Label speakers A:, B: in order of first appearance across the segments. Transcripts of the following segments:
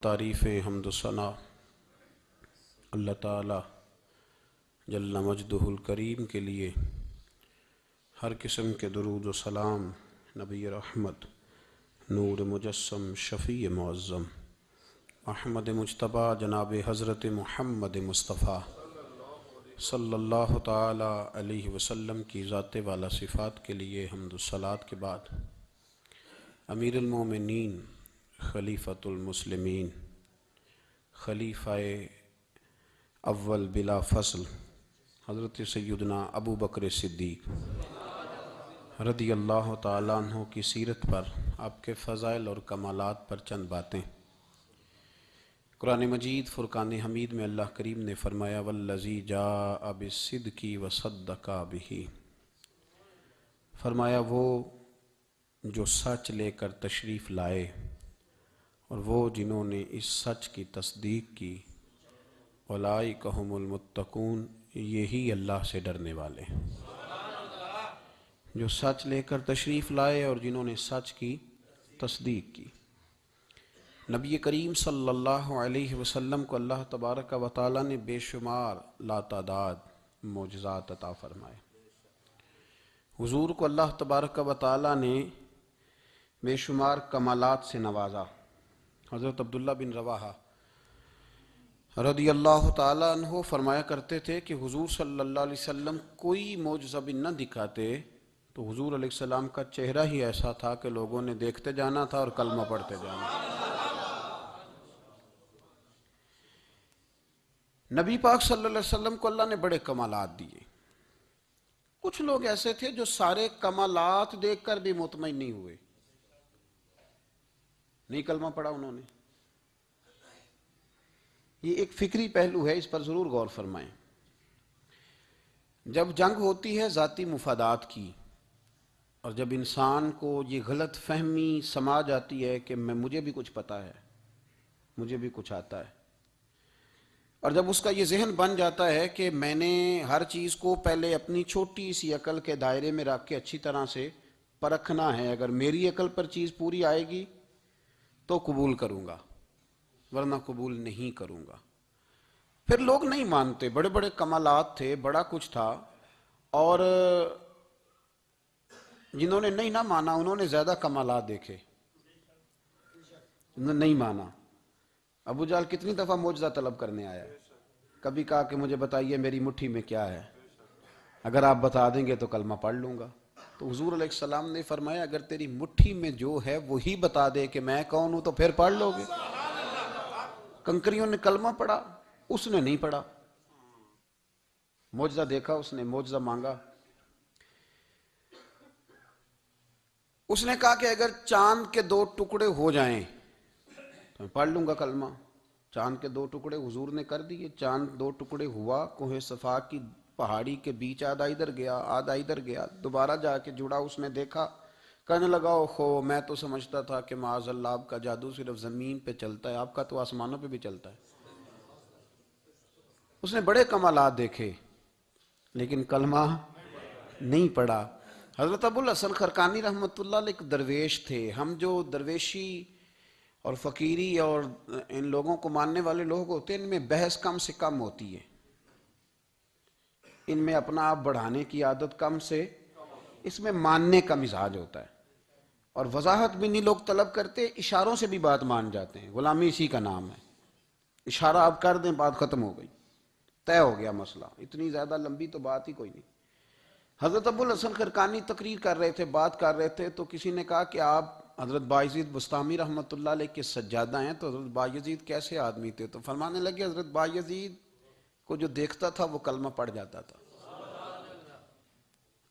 A: تعریف حمد و ثنا اللہ تعالی جل مجدہ الکریم کے لیے ہر قسم کے درود و سلام نبی رحمت نور مجسم شفیع معظم احمد مجتبی جناب حضرت محمد مصطفیٰ صلی اللہ تعالی علیہ وسلم کی ذات والا صفات کے لیے حمد و صلات کے بعد امیر المومنین خلیفۃ المسلمین خلیفہ اول بلا فصل حضرت سیدنا ابو بکر صدیق رضی اللہ تعالیٰ عنہ کی سیرت پر آپ کے فضائل اور کمالات پر چند باتیں۔ قرآن مجید فرقان حمید میں اللہ کریم نے فرمایا والذی جاء بالصدق وصدق بہ، فرمایا وہ جو سچ لے کر تشریف لائے اور وہ جنہوں نے اس سچ کی تصدیق کی، اولئک ھم المتقون، یہی اللہ سے ڈرنے والے ہیں۔ جو سچ لے کر تشریف لائے اور جنہوں نے سچ کی تصدیق کی۔ نبی کریم صلی اللہ علیہ وسلم کو اللہ تبارک و تعالیٰ نے بے شمار لاتعداد معجزات عطا فرمائے۔ حضور کو اللہ تبارک و تعالیٰ نے بے شمار کمالات سے نوازا۔ حضرت عبداللہ بن رواحہ رضی اللہ تعالیٰ عنہ فرمایا کرتے تھے کہ حضور صلی اللہ علیہ وسلم کوئی معجزہ بھی نہ دکھاتے تو حضور علیہ السلام کا چہرہ ہی ایسا تھا کہ لوگوں نے دیکھتے جانا تھا اور کلمہ پڑھتے جانا تھا۔ نبی پاک صلی اللہ علیہ وسلم کو اللہ نے بڑے کمالات دیے۔ کچھ لوگ ایسے تھے جو سارے کمالات دیکھ کر بھی مطمئن نہیں ہوئے، نہیں کلمہ پڑھا انہوں نے۔ یہ ایک فکری پہلو ہے، اس پر ضرور غور فرمائیں۔ جب جنگ ہوتی ہے ذاتی مفادات کی، اور جب انسان کو یہ غلط فہمی سما جاتی ہے کہ مجھے بھی کچھ پتہ ہے، مجھے بھی کچھ آتا ہے، اور جب اس کا یہ ذہن بن جاتا ہے کہ میں نے ہر چیز کو پہلے اپنی چھوٹی سی عقل کے دائرے میں رکھ کے اچھی طرح سے پرکھنا ہے، اگر میری عقل پر چیز پوری آئے گی تو قبول کروں گا ورنہ قبول نہیں کروں گا۔ پھر لوگ نہیں مانتے، بڑے بڑے کمالات تھے، بڑا کچھ تھا، اور جنہوں نے نہیں نہ مانا انہوں نے زیادہ کمالات دیکھے، انہوں نے نہیں مانا۔ ابو جہل کتنی دفعہ معجزہ طلب کرنے آیا ہے، کبھی کہا کہ مجھے بتائیے میری مٹھی میں کیا ہے، اگر آپ بتا دیں گے تو کلمہ پڑھ لوں گا۔ تو حضور علیہ السلام نے فرمایا اگر تیری مٹھی میں جو ہے وہی بتا دے کہ میں کون ہوں تو پھر پڑھ لو گے۔ کنکریوں نے کلمہ پڑھا، اس نے نہیں پڑھا۔ معجزہ دیکھا، اس نے معجزہ مانگا۔ اس نے کہا کہ اگر چاند کے 2 ٹکڑے ہو جائیں تو میں پڑھ لوں گا کلمہ۔ چاند کے 2 ٹکڑے حضور نے کر دیے، چاند 2 ٹکڑے ہوا، کوہ صفا کی پہاڑی کے بیچ آدھا ادھر گیا آدھا ادھر گیا، دوبارہ جا کے جڑا، اس نے دیکھا، کہنے لگا اوہو میں تو سمجھتا تھا کہ معاذ اللہ آپ کا جادو صرف زمین پہ چلتا ہے، آپ کا تو آسمانوں پہ بھی چلتا ہے۔ اس نے بڑے کمالات دیکھے لیکن کلمہ نہیں پڑھا۔ حضرت ابو الحسن خرقانی رحمۃ اللہ علیہ ایک درویش تھے۔ ہم جو درویشی اور فقیری اور ان لوگوں کو ماننے والے لوگ ہوتے ہیں، ان میں بحث کم سے کم ہوتی ہے، ان میں اپنا آپ بڑھانے کی عادت کم سے، اس میں ماننے کا مزاج ہوتا ہے، اور وضاحت بھی نہیں لوگ طلب کرتے، اشاروں سے بھی بات مان جاتے ہیں، غلامی اسی کا نام ہے۔ اشارہ آپ کر دیں بات ختم ہو گئی، طے ہو گیا مسئلہ، اتنی زیادہ لمبی تو بات ہی کوئی نہیں۔ حضرت ابو الحسن خرقانی تقریر کر رہے تھے، بات کر رہے تھے، تو کسی نے کہا کہ آپ حضرت بایزید بسطامی رحمۃ اللہ علیہ کے سجادہ ہیں، تو حضرت بایزید کیسے آدمی تھے؟ تو فرمانے لگے حضرت بایزید کو جو دیکھتا تھا وہ کلمہ پڑھ جاتا تھا۔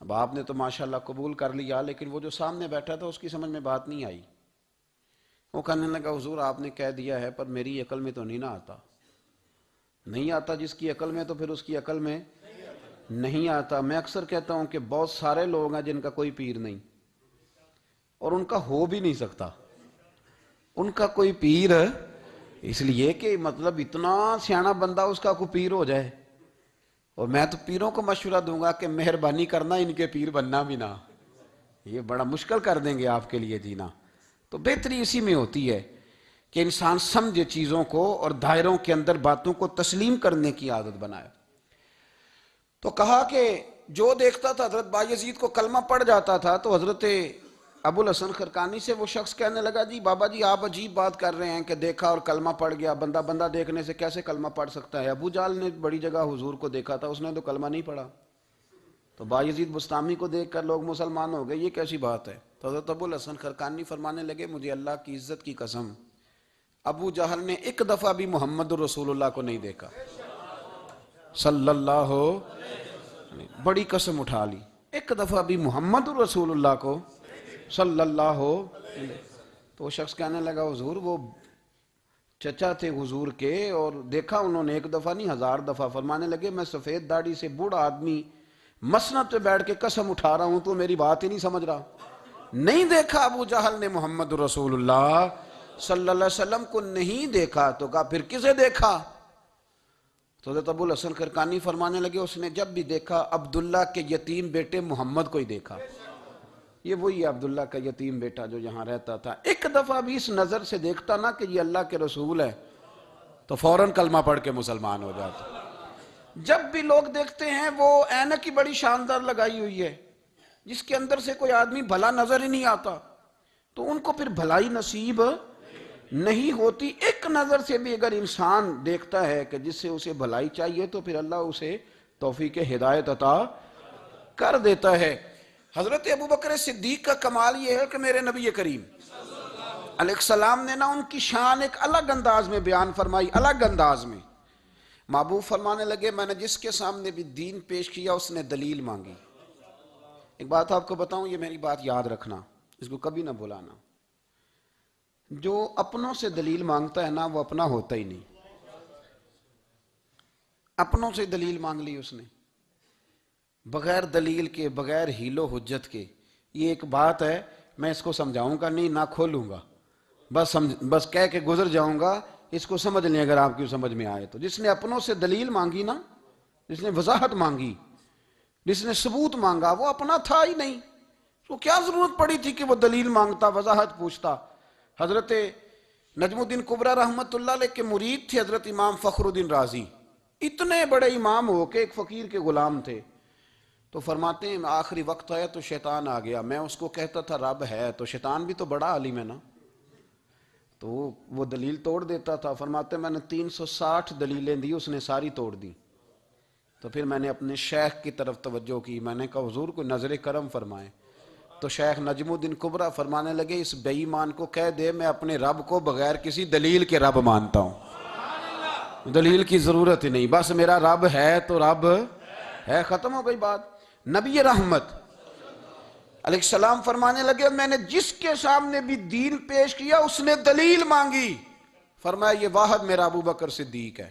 A: اب آپ نے تو ماشاءاللہ قبول کر لیا، لیکن وہ جو سامنے بیٹھا تھا اس کی سمجھ میں بات نہیں آئی۔ وہ کہنے لگا حضور آپ نے کہہ دیا ہے پر میری عقل میں تو نہیں نہ آتا۔ نہیں آتا جس کی عقل میں، تو پھر اس کی عقل میں نہیں آتا۔ میں اکثر کہتا ہوں کہ بہت سارے لوگ ہیں جن کا کوئی پیر نہیں، اور ان کا ہو بھی نہیں سکتا، ان کا کوئی پیر، اس لیے کہ مطلب اتنا سیاںا بندہ اس کا کوئی پیر ہو جائے۔ اور میں تو پیروں کو مشورہ دوں گا کہ مہربانی کرنا ان کے پیر بننا بھی نہ، یہ بڑا مشکل کر دیں گے آپ کے لیے جینا۔ تو بہتری اسی میں ہوتی ہے کہ انسان سمجھے چیزوں کو اور دائروں کے اندر باتوں کو تسلیم کرنے کی عادت بنائے۔ تو کہا کہ جو دیکھتا تھا حضرت بایزید کو کلمہ پڑھ جاتا تھا تو حضرت ابو الحسن خرقانی سے وہ شخص کہنے لگا جی بابا جی آپ عجیب بات کر رہے ہیں کہ دیکھا اور کلمہ پڑھ گیا، بندہ دیکھنے سے کیسے کلمہ پڑھ سکتا ہے؟ ابو جہل نے بڑی جگہ حضور کو دیکھا تھا، اس نے تو کلمہ نہیں پڑھا، تو بایزید بستامی کو دیکھ کر لوگ مسلمان ہو گئے، یہ کیسی بات ہے؟ تو حضرت ابو الحسن خرقانی فرمانے لگے مجھے اللہ کی عزت کی قسم ابو جہل نے ایک دفعہ بھی محمد رسول اللہ کو نہیں دیکھا صلی اللہ بڑی قسم اٹھا لی، ایک دفعہ بھی محمد رسول اللہ کو صلی اللہ تو وہ شخص کہنے لگا حضور وہ چچا تھے حضور کے اور دیکھا انہوں نے ایک دفعہ نہیں 1000 دفعہ۔ فرمانے لگے میں سفید داڑھی سے بوڑھا آدمی مسند پہ بیٹھ کے قسم اٹھا رہا ہوں تو میری بات ہی نہیں سمجھ رہا، نہیں دیکھا ابو جہل نے محمد رسول اللہ صلی اللہ علیہ وسلم کو نہیں دیکھا، تو کہا پھر کسے دیکھا؟ تو حضرت ابو الحسن خرقانی فرمانے لگے اس نے جب بھی دیکھا عبداللہ کے یتیم بیٹے محمد کو ہی دیکھا، یہ وہی عبداللہ کا یتیم بیٹا جو یہاں رہتا تھا، ایک دفعہ بھی اس نظر سے دیکھتا نا کہ یہ اللہ کے رسول ہے تو فوراً کلمہ پڑھ کے مسلمان ہو جاتا۔ جب بھی لوگ دیکھتے ہیں وہ اینک کی بڑی شاندار لگائی ہوئی ہے جس کے اندر سے کوئی آدمی بھلا نظر ہی نہیں آتا تو ان کو پھر بھلائی نصیب نہیں ہوتی۔ ایک نظر سے بھی اگر انسان دیکھتا ہے کہ جس سے اسے بھلائی چاہیے تو پھر اللہ اسے توفیق ہدایت عطا کر دیتا ہے۔ حضرت ابوبکر صدیق کا کمال یہ ہے کہ میرے نبی کریم علیہ السلام نے نا ان کی شان ایک الگ انداز میں بیان فرمائی، الگ انداز میں۔ محبوب فرمانے لگے میں نے جس کے سامنے بھی دین پیش کیا اس نے دلیل مانگی۔ ایک بات آپ کو بتاؤں، یہ میری بات یاد رکھنا، اس کو کبھی نہ بھلانا، جو اپنوں سے دلیل مانگتا ہے نا وہ اپنا ہوتا ہی نہیں۔ اپنوں سے دلیل مانگ لی اس نے بغیر دلیل کے، بغیر حیل و حجت کے، یہ ایک بات ہے میں اس کو سمجھاؤں گا نہیں، نہ کھولوں گا، بس کہہ کے گزر جاؤں گا، اس کو سمجھ لیں اگر آپ کی سمجھ میں آئے تو۔ جس نے اپنوں سے دلیل مانگی نا، جس نے وضاحت مانگی، جس نے ثبوت مانگا، وہ اپنا تھا ہی نہیں، تو کیا ضرورت پڑی تھی کہ وہ دلیل مانگتا، وضاحت پوچھتا۔ حضرت نجم الدین کبریٰ رحمت اللہ علیہ کے مرید تھے حضرت امام فخر الدین رازی، اتنے بڑے امام ہو کے ایک فقیر کے غلام تھے، تو فرماتے ہیں آخری وقت آیا تو شیطان آ گیا، میں اس کو کہتا تھا رب ہے، تو شیطان بھی تو بڑا عالم ہے نا، تو وہ دلیل توڑ دیتا تھا۔ فرماتے ہیں میں نے 360 دلیلیں دی، اس نے ساری توڑ دی، تو پھر میں نے اپنے شیخ کی طرف توجہ کی، میں نے کہا حضور کو نظر کرم فرمائیں، تو شیخ نجم الدین کبریٰ فرمانے لگے اس بے ایمان کو کہہ دے میں اپنے رب کو بغیر کسی دلیل کے رب مانتا ہوں، دلیل کی ضرورت ہی نہیں، بس میرا رب ہے تو رب ہے، ختم ہو گئی بات۔ نبی رحمت علیہ السلام فرمانے لگے میں نے جس کے سامنے بھی دین پیش کیا اس نے دلیل مانگی، فرمایا یہ واحد میرا ابو بکر صدیق ہے،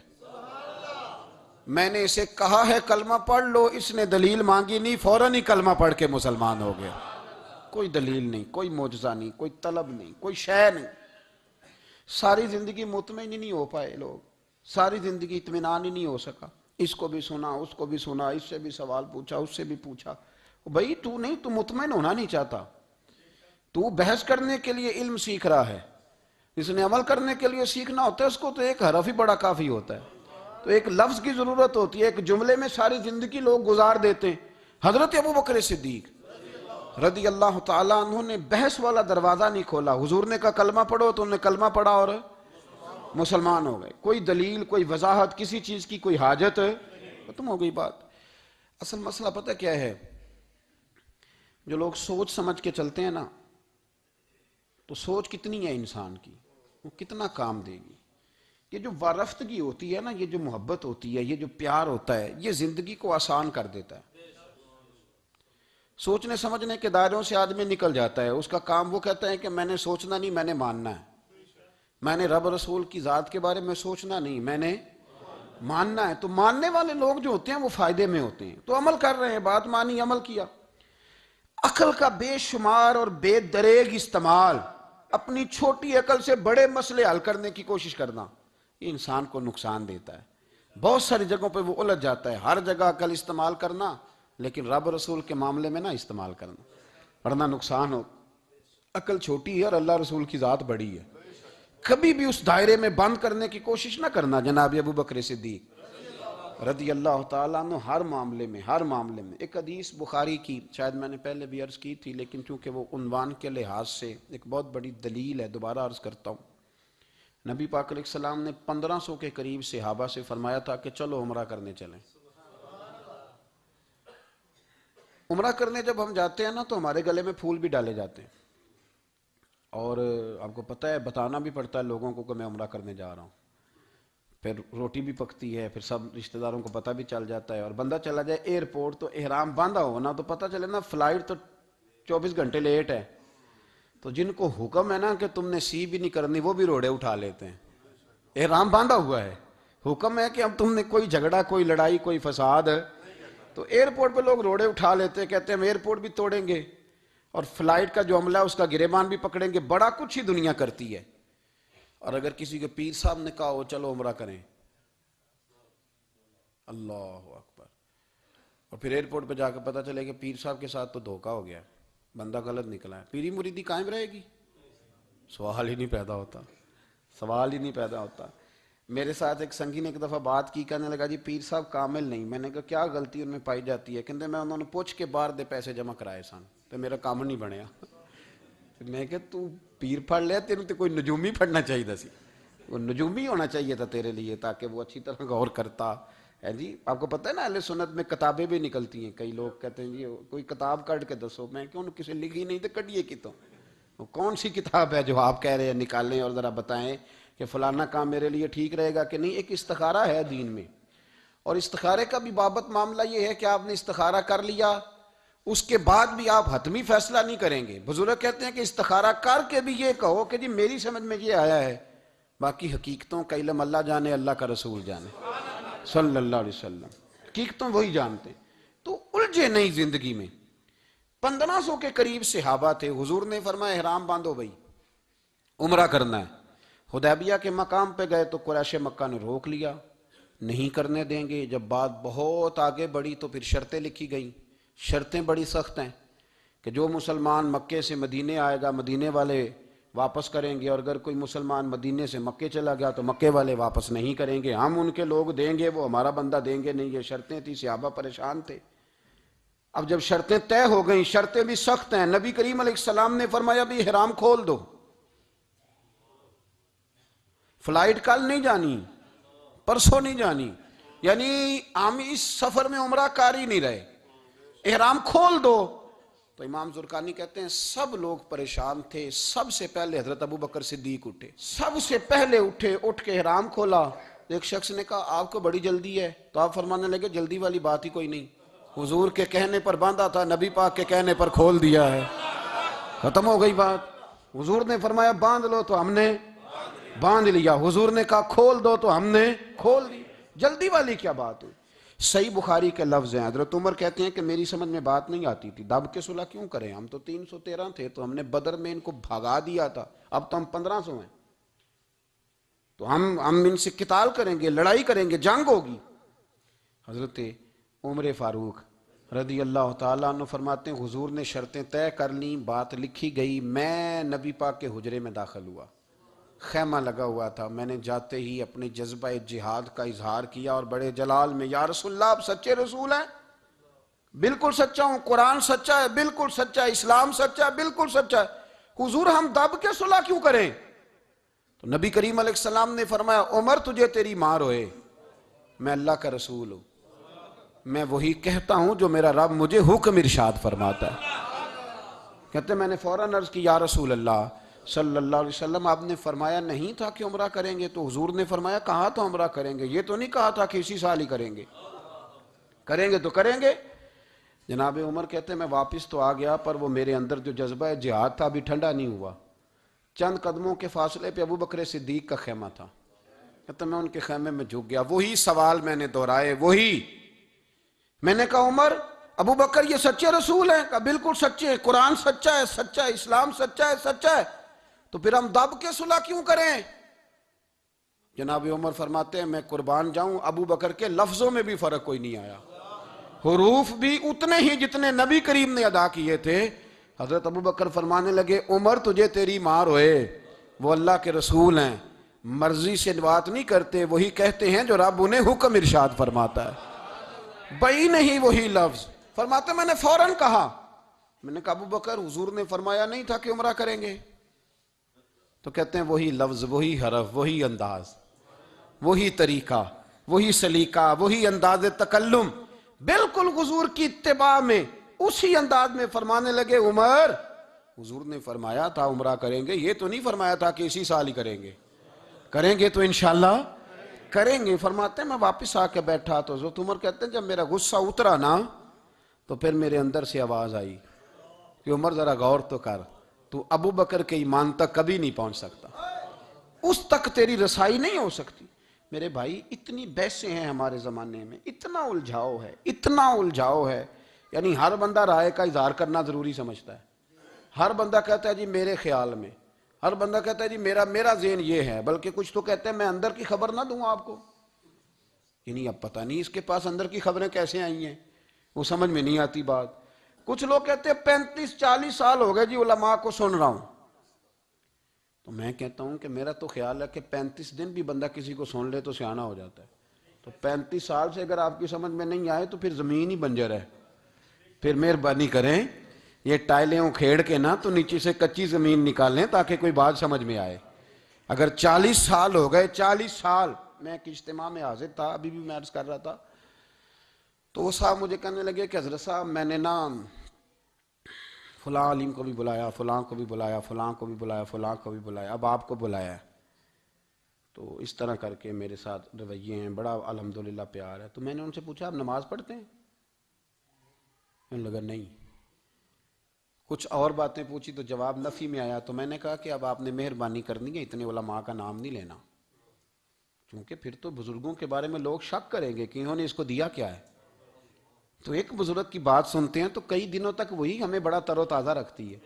A: میں نے اسے کہا ہے کلمہ پڑھ لو، اس نے دلیل مانگی نہیں، فوراً ہی کلمہ پڑھ کے مسلمان ہو گیا۔ کوئی دلیل نہیں، کوئی معجزہ نہیں، کوئی طلب نہیں، کوئی شے نہیں۔ ساری زندگی مطمئن ہی نہیں ہو پائے لوگ، ساری زندگی اطمینان ہی نہیں ہو سکا، اس کو بھی سنا، اس کو بھی سنا، اس سے بھی سوال پوچھا، اس سے بھی پوچھا، بھئی تو نہیں، تو مطمئن ہونا نہیں چاہتا، تو بحث کرنے کے لیے علم سیکھ رہا ہے، جس نے عمل کرنے کے لیے سیکھنا ہوتا ہے اس کو تو ایک حرف ہی بڑا کافی ہوتا ہے، تو ایک لفظ کی ضرورت ہوتی ہے، ایک جملے میں ساری زندگی لوگ گزار دیتے ہیں۔ حضرت ابوبکر صدیق رضی اللہ تعالیٰ عنہ نے بحث والا دروازہ نہیں کھولا، حضور نے کہا کلمہ پڑھو تو انہوں نے کلمہ پڑھا اور مسلمان ہو گئے، کوئی دلیل، کوئی وضاحت، کسی چیز کی کوئی حاجت، ختم ہو گئی بات۔ اصل مسئلہ پتہ کیا ہے، جو لوگ سوچ سمجھ کے چلتے ہیں نا، تو سوچ کتنی ہے انسان کی، وہ کتنا کام دے گی، یہ جو وارفتگی ہوتی ہے نا، یہ جو محبت ہوتی ہے، یہ جو پیار ہوتا ہے، یہ زندگی کو آسان کر دیتا ہے۔ سوچنے سمجھنے کے دائروں سے آدمی نکل جاتا ہے، اس کا کام وہ کہتا ہے کہ میں نے سوچنا نہیں، میں نے ماننا ہے، میں نے رب رسول کی ذات کے بارے میں سوچنا نہیں، میں نے ماننا ہے۔ تو ماننے والے لوگ جو ہوتے ہیں وہ فائدے میں ہوتے ہیں، تو عمل کر رہے ہیں، بات مانی، عمل کیا۔ عقل کا بے شمار اور بے دریغ استعمال، اپنی چھوٹی عقل سے بڑے مسئلے حل کرنے کی کوشش کرنا، یہ انسان کو نقصان دیتا ہے، بہت ساری جگہوں پہ وہ الجھ جاتا ہے۔ ہر جگہ عقل استعمال کرنا لیکن رب رسول کے معاملے میں نہ استعمال کرنا، ورنہ نقصان ہو۔ عقل چھوٹی ہے اور اللہ رسول کی ذات بڑی ہے، کبھی بھی اس دائرے میں بند کرنے کی کوشش نہ کرنا جناب ابو بکر صدیق رضی اللہ تعالیٰ عنہ ہر معاملے میں ایک حدیث بخاری کی شاید میں نے پہلے بھی عرض کی تھی، لیکن چونکہ وہ عنوان کے لحاظ سے ایک بہت بڑی دلیل ہے، دوبارہ عرض کرتا ہوں۔ نبی پاک علیہ السلام نے 1500 کے قریب صحابہ سے فرمایا تھا کہ چلو عمرہ کرنے چلیں۔ عمرہ کرنے جب ہم جاتے ہیں نا تو ہمارے گلے میں پھول بھی ڈالے جاتے ہیں، اور آپ کو پتہ ہے بتانا بھی پڑتا ہے لوگوں کو کہ میں عمرہ کرنے جا رہا ہوں، پھر روٹی بھی پکتی ہے، پھر سب رشتہ داروں کو پتہ بھی چل جاتا ہے، اور بندہ چلا جائے ایئرپورٹ تو احرام باندھا ہو نا تو پتہ چلے نا فلائٹ تو 24 گھنٹے لیٹ ہے، تو جن کو حکم ہے نا کہ تم نے سی بھی نہیں کرنی وہ بھی روڑے اٹھا لیتے ہیں، احرام باندھا ہوا ہے، حکم ہے کہ اب تم نے کوئی جھگڑا، کوئی لڑائی، کوئی فساد ہے تو ایئرپورٹ پہ لوگ روڑے اٹھا لیتے ہیں، کہتے ہیں ہم ایئرپورٹ بھی توڑیں گے اور فلائٹ کا جو عملہ ہے اس کا گریبان بھی پکڑیں گے، بڑا کچھ ہی دنیا کرتی ہے۔ اور اگر کسی کے پیر صاحب نے کہا ہو چلو عمرہ کریں، اللہ اکبر، اور پھر ایئرپورٹ پہ جا کے پتہ چلے کہ پیر صاحب کے ساتھ تو دھوکہ ہو گیا، بندہ غلط نکلا ہے، پیری مریدی قائم رہے گی؟ سوال ہی نہیں پیدا ہوتا۔ میرے ساتھ ایک سنگی نے ایک دفعہ بات کی، کہنے لگا جی پیر صاحب کامل نہیں۔ میں نے کہا کیا غلطی ان میں پائی جاتی ہے؟ کہتے میں انہوں نے پوچھ کے باہر دے پیسے جمع کرائے سن تو میرا کام نہیں بنیا۔ میں کہ تو پیر پڑھ لیا، تیرے تو کوئی نجومی پڑھنا چاہیے تھا، وہ نجومی ہونا چاہیے تھا تیرے لیے تاکہ وہ اچھی طرح غور کرتا ہے۔ جی آپ کو پتہ ہے نا اہل سنت میں کتابیں بھی نکلتی ہیں، کئی لوگ کہتے ہیں جی کوئی کتاب کٹ کے دسو، میں کہ انہوں کسی لکھی نہیں تو کٹیے کی تو وہ کون سی کتاب ہے جو آپ کہہ رہے ہیں نکالیں اور ذرا بتائیں کہ فلانا کام میرے لیے ٹھیک رہے گا کہ نہیں۔ ایک استخارہ ہے دین میں، اور استخارے کا بھی بابت معاملہ یہ ہے کہ آپ نے استخارہ کر لیا، اس کے بعد بھی آپ حتمی فیصلہ نہیں کریں گے۔ بزرگ کہتے ہیں کہ استخارہ کر کے بھی یہ کہو کہ جی میری سمجھ میں یہ آیا ہے، باقی حقیقتوں کا علم اللہ جانے، اللہ کا رسول جانے صلی اللہ علیہ وسلم، حقیقتوں وہی جانتے۔ تو الجھے نہیں زندگی میں۔ 1500 کے قریب صحابہ تھے، حضور نے فرمایا احرام باندھو بھائی، عمرہ کرنا ہے۔ حدیبیہ کے مقام پہ گئے تو قریش مکہ نے روک لیا، نہیں کرنے دیں گے۔ جب بات بہت آگے بڑھی تو پھر شرطیں لکھی گئیں، شرطیں بڑی سخت ہیں کہ جو مسلمان مکے سے مدینے آئے گا مدینے والے واپس کریں گے، اور اگر کوئی مسلمان مدینے سے مکے چلا گیا تو مکے والے واپس نہیں کریں گے، ہم ان کے لوگ دیں گے، وہ ہمارا بندہ دیں گے نہیں۔ یہ شرطیں تھی، صحابہ پریشان تھے۔ اب جب شرطیں طے ہو گئیں، شرطیں بھی سخت ہیں، نبی کریم علیہ السلام نے فرمایا بھی احرام کھول دو، فلائٹ کل نہیں جانی، پرسوں نہیں جانی، یعنی ہم اس سفر میں عمرہ کار ہی نہیں رہے، احرام کھول دو۔ تو امام زرقانی کہتے ہیں سب لوگ پریشان تھے، سب سے پہلے حضرت ابو بکر صدیق اٹھے، سب سے پہلے اٹھے، اٹھ کے احرام کھولا۔ ایک شخص نے کہا آپ کو بڑی جلدی ہے، تو آپ فرمانے لگے جلدی والی بات ہی کوئی نہیں، حضور کے کہنے پر باندھا تھا، نبی پاک کے کہنے پر کھول دیا ہے، ختم ہو گئی بات۔ حضور نے فرمایا باندھ لو تو ہم نے باندھ لیا، حضور نے کہا کھول دو تو ہم نے کھول دی، جلدی والی کیا بات ہوئی؟ صحیح بخاری کے لفظ ہیں، حضرت عمر کہتے ہیں کہ میری سمجھ میں بات نہیں آتی تھی، دب کے صلح کیوں کریں، ہم تو 313 تھے تو ہم نے بدر میں ان کو بھگا دیا تھا، اب تو ہم 1500 ہیں، تو ہم ان سے قتال کریں گے، لڑائی کریں گے، جنگ ہوگی۔ حضرت عمر فاروق رضی اللہ تعالیٰ عنہ فرماتے ہیں حضور نے شرطیں طے کر لیں، بات لکھی گئی، میں نبی پاک کے حجرے میں داخل ہوا، خیمہ لگا ہوا تھا، میں نے جاتے ہی اپنے جذبہ جہاد کا اظہار کیا اور بڑے جلال میں یا رسول اللہ آپ سچے رسول ہیں؟ بالکل سچا ہوں، قرآن سچا ہے، بالکل سچا ہے، اسلام سچا ہے، بالکل سچا ہے، حضور ہم دب کے صلح کیوں کریں؟ تو نبی کریم علیہ السلام نے فرمایا عمر تجھے تیری ماں روئے، میں اللہ کا رسول ہوں، میں وہی کہتا ہوں جو میرا رب مجھے حکم ارشاد فرماتا ہے۔ کہتے میں نے فوراً عرض کی یا رسول اللہ صلی اللہ علیہ وسلم آپ نے فرمایا نہیں تھا کہ عمرہ کریں گے؟ تو حضور نے فرمایا کہا تو عمرہ کریں گے، یہ تو نہیں کہا تھا کہ اسی سال ہی کریں گے، کریں گے تو کریں گے۔ جناب عمر کہتے ہیں میں واپس تو آ گیا پر وہ میرے اندر جو جذبہ جہاد تھا ابھی ٹھنڈا نہیں ہوا۔ چند قدموں کے فاصلے پہ ابو بکر صدیق کا خیمہ تھا، کہتے میں ان کے خیمے میں جھک گیا، وہی سوال میں نے دہرائے، وہی میں نے کہا عمر ابو بکر یہ سچے رسول ہیں؟ کہا بالکل سچے ہیں، قرآن سچا ہے، سچا ہے، اسلام سچا ہے، سچا ہے، تو پھر ہم دب کے صلح کیوں کریں؟ جناب عمر فرماتے ہیں میں قربان جاؤں ابو بکر کے لفظوں میں بھی فرق کوئی نہیں آیا، حروف بھی اتنے ہی جتنے نبی کریم نے ادا کیے تھے۔ حضرت ابو بکر فرمانے لگے عمر تجھے تیری ماں روئے، وہ اللہ کے رسول ہیں، مرضی سے بات نہیں کرتے، وہی کہتے ہیں جو رب انہیں حکم ارشاد فرماتا ہے، بئی نہیں وہی لفظ فرماتے میں نے فوراً کہا، میں نے کہا ابو بکر حضور نے فرمایا نہیں تھا کہ عمرہ کریں گے؟ تو کہتے ہیں وہی لفظ، وہی حرف، وہی انداز، وہی طریقہ، وہی سلیقہ، وہی انداز تکلم، بالکل حضور کی اتباع میں اسی انداز میں فرمانے لگے، عمر حضور نے فرمایا تھا عمرہ کریں گے، یہ تو نہیں فرمایا تھا کہ اسی سال ہی کریں گے، کریں گے تو انشاءاللہ کریں گے۔ فرماتے ہیں میں واپس آ کے بیٹھا تو حضرت عمر کہتے ہیں جب میرا غصہ اترا نا تو پھر میرے اندر سے آواز آئی کہ عمر ذرا غور تو کر، تو ابو بکر کے ایمان تک کبھی نہیں پہنچ سکتا، اس تک تیری رسائی نہیں ہو سکتی۔ میرے بھائی اتنی بحثیں ہیں ہمارے زمانے میں، اتنا الجھاؤ ہے، اتنا الجھاؤ ہے، یعنی ہر بندہ رائے کا اظہار کرنا ضروری سمجھتا ہے، ہر بندہ کہتا ہے جی میرے خیال میں، ہر بندہ کہتا ہے جی میرا ذہن یہ ہے، بلکہ کچھ تو کہتے ہیں میں اندر کی خبر نہ دوں آپ کو، یعنی اب پتہ نہیں اس کے پاس اندر کی خبریں کیسے آئی ہیں، وہ سمجھ میں نہیں آتی بات۔ کچھ لوگ کہتے ہیں 35-40 سال ہو گئے جی علماء کو سن رہا ہوں، تو میں کہتا ہوں کہ میرا تو خیال ہے کہ 35 دن بھی بندہ کسی کو سن لے تو سیانہ ہو جاتا ہے، تو 35 سال سے اگر آپ کی سمجھ میں نہیں آئے تو پھر زمین ہی بنجر ہے، پھر مہربانی کریں یہ ٹائلیں اکھیڑ کے نا تو نیچے سے کچی زمین نکالیں تاکہ کوئی بات سمجھ میں آئے۔ اگر 40 سال ہو گئے، 40 سال، میں ایک اجتماع میں حاضر تھا، ابھی بھی میں عرض کر رہا تھا، تو وہ صاحب مجھے کہنے لگے کہ حضرت صاحب میں نے نا فلاں عالم کو بھی بلایا، فلاں کو بھی بلایا، فلاں کو بھی بلایا، فلاں کو بھی بلایا، اب آپ کو بلایا ہے، تو اس طرح کر کے میرے ساتھ رویے ہیں، بڑا الحمدللہ پیار ہے۔ تو میں نے ان سے پوچھا آپ نماز پڑھتے ہیں؟ انہوں نے لگا نہیں، کچھ اور باتیں پوچھی تو جواب نفی میں آیا، تو میں نے کہا کہ اب آپ نے مہربانی کرنی ہے اتنے علماء کا نام نہیں لینا، کیونکہ پھر تو بزرگوں کے بارے میں لوگ شک کریں گے کہ انہوں نے اس کو دیا کیا ہے۔ تو ایک بزرگ کی بات سنتے ہیں تو کئی دنوں تک وہی ہمیں بڑا تر و تازہ رکھتی ہے،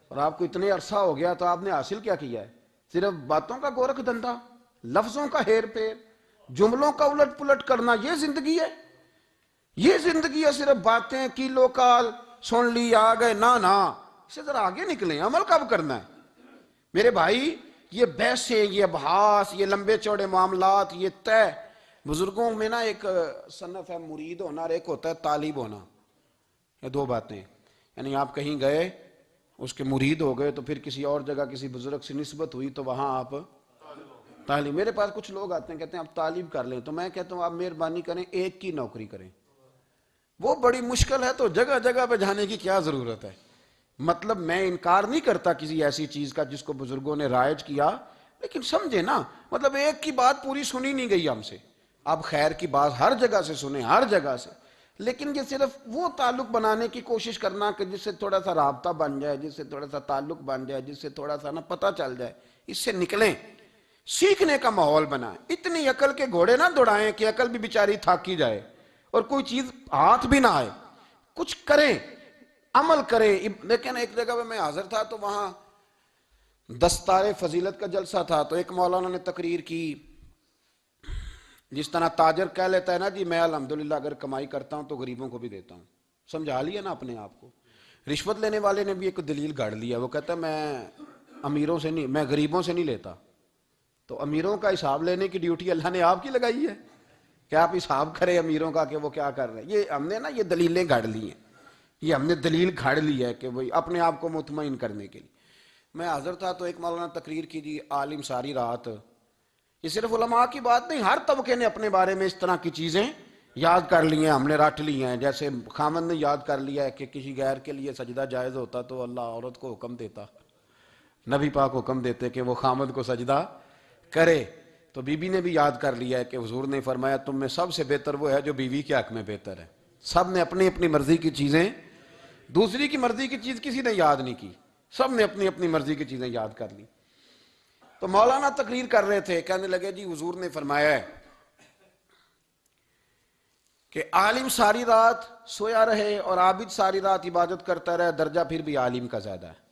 A: اور آپ کو اتنے عرصہ ہو گیا تو آپ نے حاصل کیا کیا ہے؟ صرف باتوں کا گورکھ دھندا، لفظوں کا ہیر پھیر، جملوں کا الٹ پلٹ کرنا، یہ زندگی ہے؟ یہ زندگی ہے صرف باتیں کیلو کال سن لی آ گئے؟ نہ اس سے ذرا آگے نکلیں، عمل کب کرنا ہے میرے بھائی؟ یہ بحثیں، یہ ابحاث، یہ لمبے چوڑے معاملات، یہ طے، بزرگوں میں نا ایک صنف ہے مرید ہونا اور ایک ہوتا ہے طالب ہونا، یہ دو باتیں، یعنی آپ کہیں گئے اس کے مرید ہو گئے تو پھر کسی اور جگہ کسی بزرگ سے نسبت ہوئی تو وہاں آپ طالب۔ میرے پاس کچھ لوگ آتے ہیں کہتے ہیں آپ طالب کر لیں، تو میں کہتا ہوں آپ مہربانی کریں ایک کی نوکری کریں، وہ بڑی مشکل ہے، تو جگہ جگہ پہ جانے کی کیا ضرورت ہے؟ مطلب میں انکار نہیں کرتا کسی ایسی چیز کا جس کو بزرگوں نے رائج کیا، لیکن سمجھے نا، مطلب ایک کی بات پوری سنی نہیں گئی ہم سے، آپ خیر کی بات ہر جگہ سے سنیں، ہر جگہ سے، لیکن یہ صرف وہ تعلق بنانے کی کوشش کرنا کہ جس سے تھوڑا سا رابطہ بن جائے، جس سے تھوڑا سا تعلق بن جائے، جس سے تھوڑا سا نا پتہ چل جائے، اس سے نکلیں، سیکھنے کا ماحول بنائیں، اتنی عقل کے گھوڑے نہ دوڑائیں کہ عقل بھی بیچاری تھاکی جائے اور کوئی چیز ہاتھ بھی نہ آئے، کچھ کریں، عمل کریں۔ لیکن ایک جگہ پہ میں حاضر تھا تو وہاں دستار فضیلت کا جلسہ تھا، تو ایک مولانا نے تقریر کی، جس طرح تاجر کہہ لیتا ہے نا جی میں الحمدللہ اگر کمائی کرتا ہوں تو غریبوں کو بھی دیتا ہوں، سمجھا لیا نا اپنے آپ کو۔ رشوت لینے والے نے بھی ایک دلیل گاڑ لیا، وہ کہتا ہے میں امیروں سے نہیں، میں غریبوں سے نہیں لیتا، تو امیروں کا حساب لینے کی ڈیوٹی اللہ نے آپ کی لگائی ہے کہ آپ حساب کریں امیروں کا کہ وہ کیا کر رہے ہیں۔ یہ ہم نے نا یہ دلیلیں گاڑ لی ہیں، یہ ہم نے دلیل گھاڑ لی ہے کہ وہی اپنے آپ کو مطمئن کرنے کے لیے۔ میں حاضر تھا تو ایک مولانا تقریر کی جی عالم ساری رات، یہ صرف علماء کی بات نہیں، ہر طبقے نے اپنے بارے میں اس طرح کی چیزیں یاد کر لی ہیں، ہم نے رٹ لی ہیں۔ جیسے خامند نے یاد کر لیا ہے کہ کسی غیر کے لیے سجدہ جائز ہوتا تو اللہ عورت کو حکم دیتا، نبی پاک حکم دیتے کہ وہ خامند کو سجدہ کرے، تو بی بی نے بھی یاد کر لیا ہے کہ حضور نے فرمایا تم میں سب سے بہتر وہ ہے جو بیوی کے حق میں بہتر ہے۔ سب نے اپنی اپنی مرضی کی چیزیں، دوسری کی مرضی کی چیز کسی نے یاد نہیں کی، سب نے اپنی اپنی مرضی کی چیزیں یاد کر لی۔ تو مولانا تقریر کر رہے تھے، کہنے لگے جی حضور نے فرمایا ہے کہ عالم ساری رات سویا رہے اور عابد ساری رات عبادت کرتا رہے، درجہ پھر بھی عالم کا زیادہ ہے۔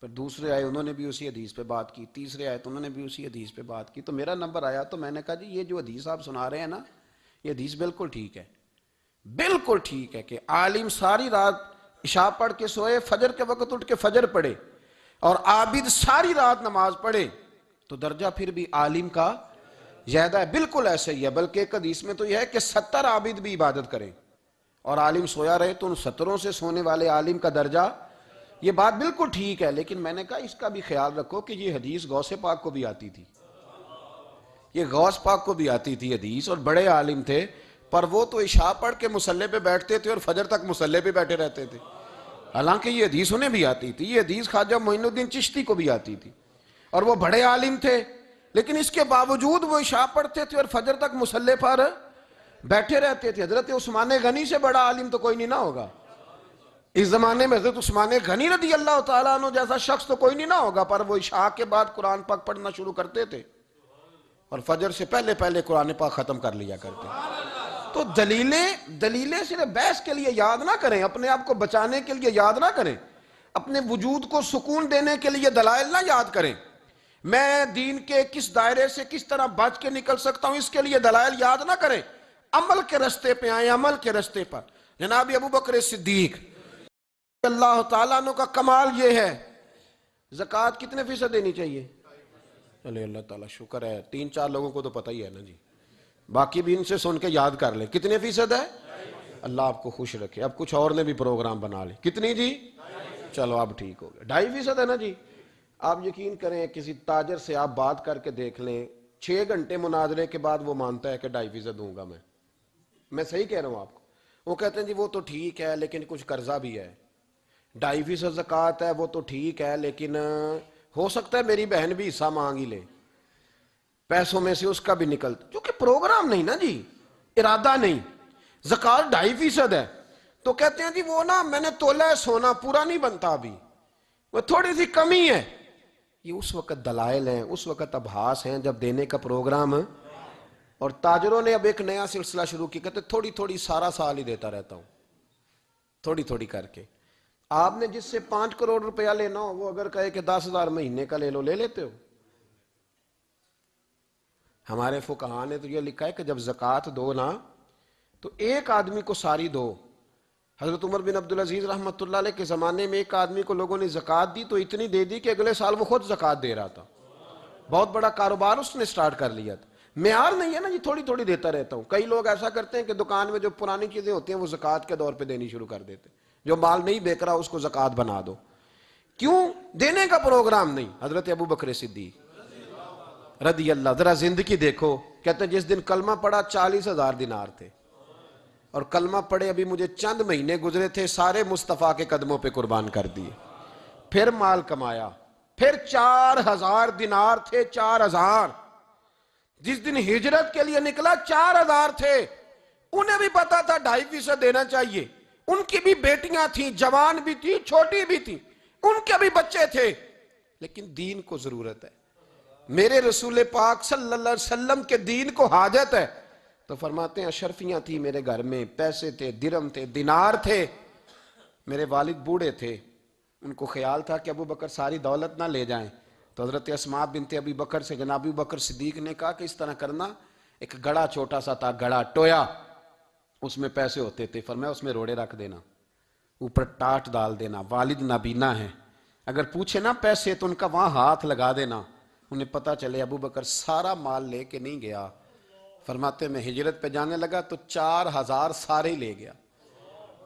A: پھر دوسرے آئے انہوں نے بھی اسی حدیث پہ بات کی، تیسرے آئے تو انہوں نے بھی اسی حدیث پہ بات کی، تو میرا نمبر آیا تو میں نے کہا جی یہ جو حدیث آپ سنا رہے ہیں نا، یہ حدیث بالکل ٹھیک ہے، بالکل ٹھیک ہے کہ عالم ساری رات عشاء پڑھ کے سوئے، فجر کے وقت اٹھ کے فجر پڑھے، اور عابد ساری رات نماز پڑھے، تو درجہ پھر بھی عالم کا زیادہ ہے. بالکل ایسے ہی ہے، بلکہ ایک حدیث میں تو یہ ہے کہ 70 عابد بھی عبادت کریں اور عالم سویا رہے تو ان 70 سے سونے والے عالم کا درجہ. یہ بات بالکل ٹھیک ہے، لیکن میں نے کہا اس کا بھی خیال رکھو کہ یہ حدیث غوث پاک کو بھی آتی تھی، یہ غوث پاک کو بھی آتی تھی حدیث، اور بڑے عالم تھے، پر وہ تو عشاء پڑھ کے مصلے پہ بیٹھتے تھے اور فجر تک مصلے پہ بیٹھے رہتے تھے. حالانکہ یہ حدیث انہیں بھی آتی تھی، یہ حدیث خواجہ معین الدین چشتی کو بھی آتی تھی، اور وہ بڑے عالم تھے، لیکن اس کے باوجود وہ عشاء پڑھتے تھے اور فجر تک مصلے پر بیٹھے رہتے تھے. حضرت عثمان غنی سے بڑا عالم تو کوئی نہیں نہ ہوگا اس زمانے میں. حضرت عثمان غنی رضی اللہ تعالیٰ عنہ جیسا شخص تو کوئی نہیں نہ ہوگا، پر وہ عشاء کے بعد قرآن پاک پڑھنا شروع کرتے تھے اور فجر سے پہلے پہلے قرآن پاک ختم کر لیا کرتے. تو دلیلیں صرف بحث کے لیے یاد نہ کریں، اپنے آپ کو بچانے کے لیے یاد نہ کریں، اپنے وجود کو سکون دینے کے لیے دلائل نہ یاد کریں. میں دین کے کس دائرے سے کس طرح بچ کے نکل سکتا ہوں اس کے لیے دلائل یاد نہ کریں، عمل کے رستے پہ آئیں، عمل کے رستے پر. جناب ابو بکر صدیق اللہ تعالیٰ عنہ کا کمال یہ ہے، زکوٰۃ کتنے فیصد دینی چاہیے؟ چلے اللہ تعالیٰ شکر ہے، 3-4 لوگوں کو تو پتہ ہی ہے نا جی، باقی بھی ان سے سن کے یاد کر لیں. کتنے فیصد ہے؟ اللہ آپ کو خوش رکھے. اب کچھ اور نے بھی پروگرام بنا لے. کتنی جی؟ چلو اب ٹھیک ہو گیا. 2.5% ہے نا جی. آپ یقین کریں کسی تاجر سے آپ بات کر کے دیکھ لیں، 6 گھنٹے مناظرے کے بعد وہ مانتا ہے کہ 2.5% دوں گا. میں صحیح کہہ رہا ہوں آپ کو. وہ کہتے ہیں جی وہ تو ٹھیک ہے لیکن کچھ قرضہ بھی ہے. 2.5% زکوٰۃ ہے وہ تو ٹھیک ہے لیکن ہو سکتا ہے میری بہن بھی حصہ مانگ ہی لے، پیسوں میں سے اس کا بھی نکلتا، کیونکہ پروگرام نہیں نا جی، ارادہ نہیں. زکوٰۃ 2.5% ہے تو کہتے ہیں جی وہ نا میں نے تولا ہے سونا پورا نہیں بنتا ابھی، وہ تھوڑی سی کمی ہے. یہ اس وقت دلائل ہیں، اس وقت ابحاث ہیں جب دینے کا پروگرام ہے. اور تاجروں نے اب ایک نیا سلسلہ شروع کیا، کہتے تھوڑی تھوڑی سارا سال ہی دیتا رہتا ہوں، تھوڑی تھوڑی کر کے. آپ نے جس سے 5 کروڑ روپیہ لینا ہو وہ اگر کہے کہ 10,000 مہینے کا لے لو، لے لیتے ہو؟ ہمارے فقہاء نے تو یہ لکھا ہے کہ جب زکوٰۃ دو نا تو ایک آدمی کو ساری دو. حضرت عمر بن عبدالعزیز رحمۃ اللہ علیہ کے زمانے میں ایک آدمی کو لوگوں نے زکوٰۃ دی تو اتنی دے دی کہ اگلے سال وہ خود زکوٰۃ دے رہا تھا. بہت بڑا کاروبار اس نے سٹارٹ کر لیا تھا. معیار نہیں ہے نا جی تھوڑی تھوڑی دیتا رہتا ہوں. کئی لوگ ایسا کرتے ہیں کہ دکان میں جو پرانی چیزیں ہوتی ہیں وہ زکوٰۃ کے دور پہ دینی شروع کر دیتے، جو مال نہیں بیک رہا اس کو زکوٰۃ بنا دو. کیوں؟ دینے کا پروگرام نہیں. حضرت ابو بکر صدیق رضی اللہ، ذرا زندگی دیکھو. کہتے ہیں جس دن کلمہ پڑا 40,000 دینار تھے، اور کلمہ پڑے ابھی مجھے چند مہینے گزرے تھے، سارے مصطفیٰ کے قدموں پہ قربان کر دیے. پھر مال کمایا، پھر 4,000 دینار تھے. 4,000 جس دن ہجرت کے لیے نکلا 4,000 تھے. انہیں بھی پتا تھا 2.5% دینا چاہیے. ان کی بھی بیٹیاں تھیں، جوان بھی تھیں، چھوٹی بھی تھیں، ان کے بھی بچے تھے، لیکن دین کو ضرورت ہے. میرے رسول پاک صلی اللہ علیہ وسلم کے دین کو حاجت ہے. تو فرماتے ہیں اشرفیاں تھی میرے گھر میں، پیسے تھے، درم تھے، دینار تھے. میرے والد بوڑھے تھے، ان کو خیال تھا کہ ابو بکر ساری دولت نہ لے جائیں. تو حضرت اسماء بنت ابی بکر سے جناب ابو بکر صدیق نے کہا کہ اس طرح کرنا، ایک گڑا چھوٹا سا تھا، گڑا ٹویا، اس میں پیسے ہوتے تھے. فرمایا اس میں روڑے رکھ دینا، اوپر ٹاٹ ڈال دینا. والد نابینا ہے، اگر پوچھے نا پیسے تو ان کا وہاں ہاتھ لگا دینا، انہیں پتا چلے ابو بکر سارا مال لے کے نہیں گیا. فرماتے میں ہجرت پہ جانے لگا تو 4,000 سارے ہی لے گیا.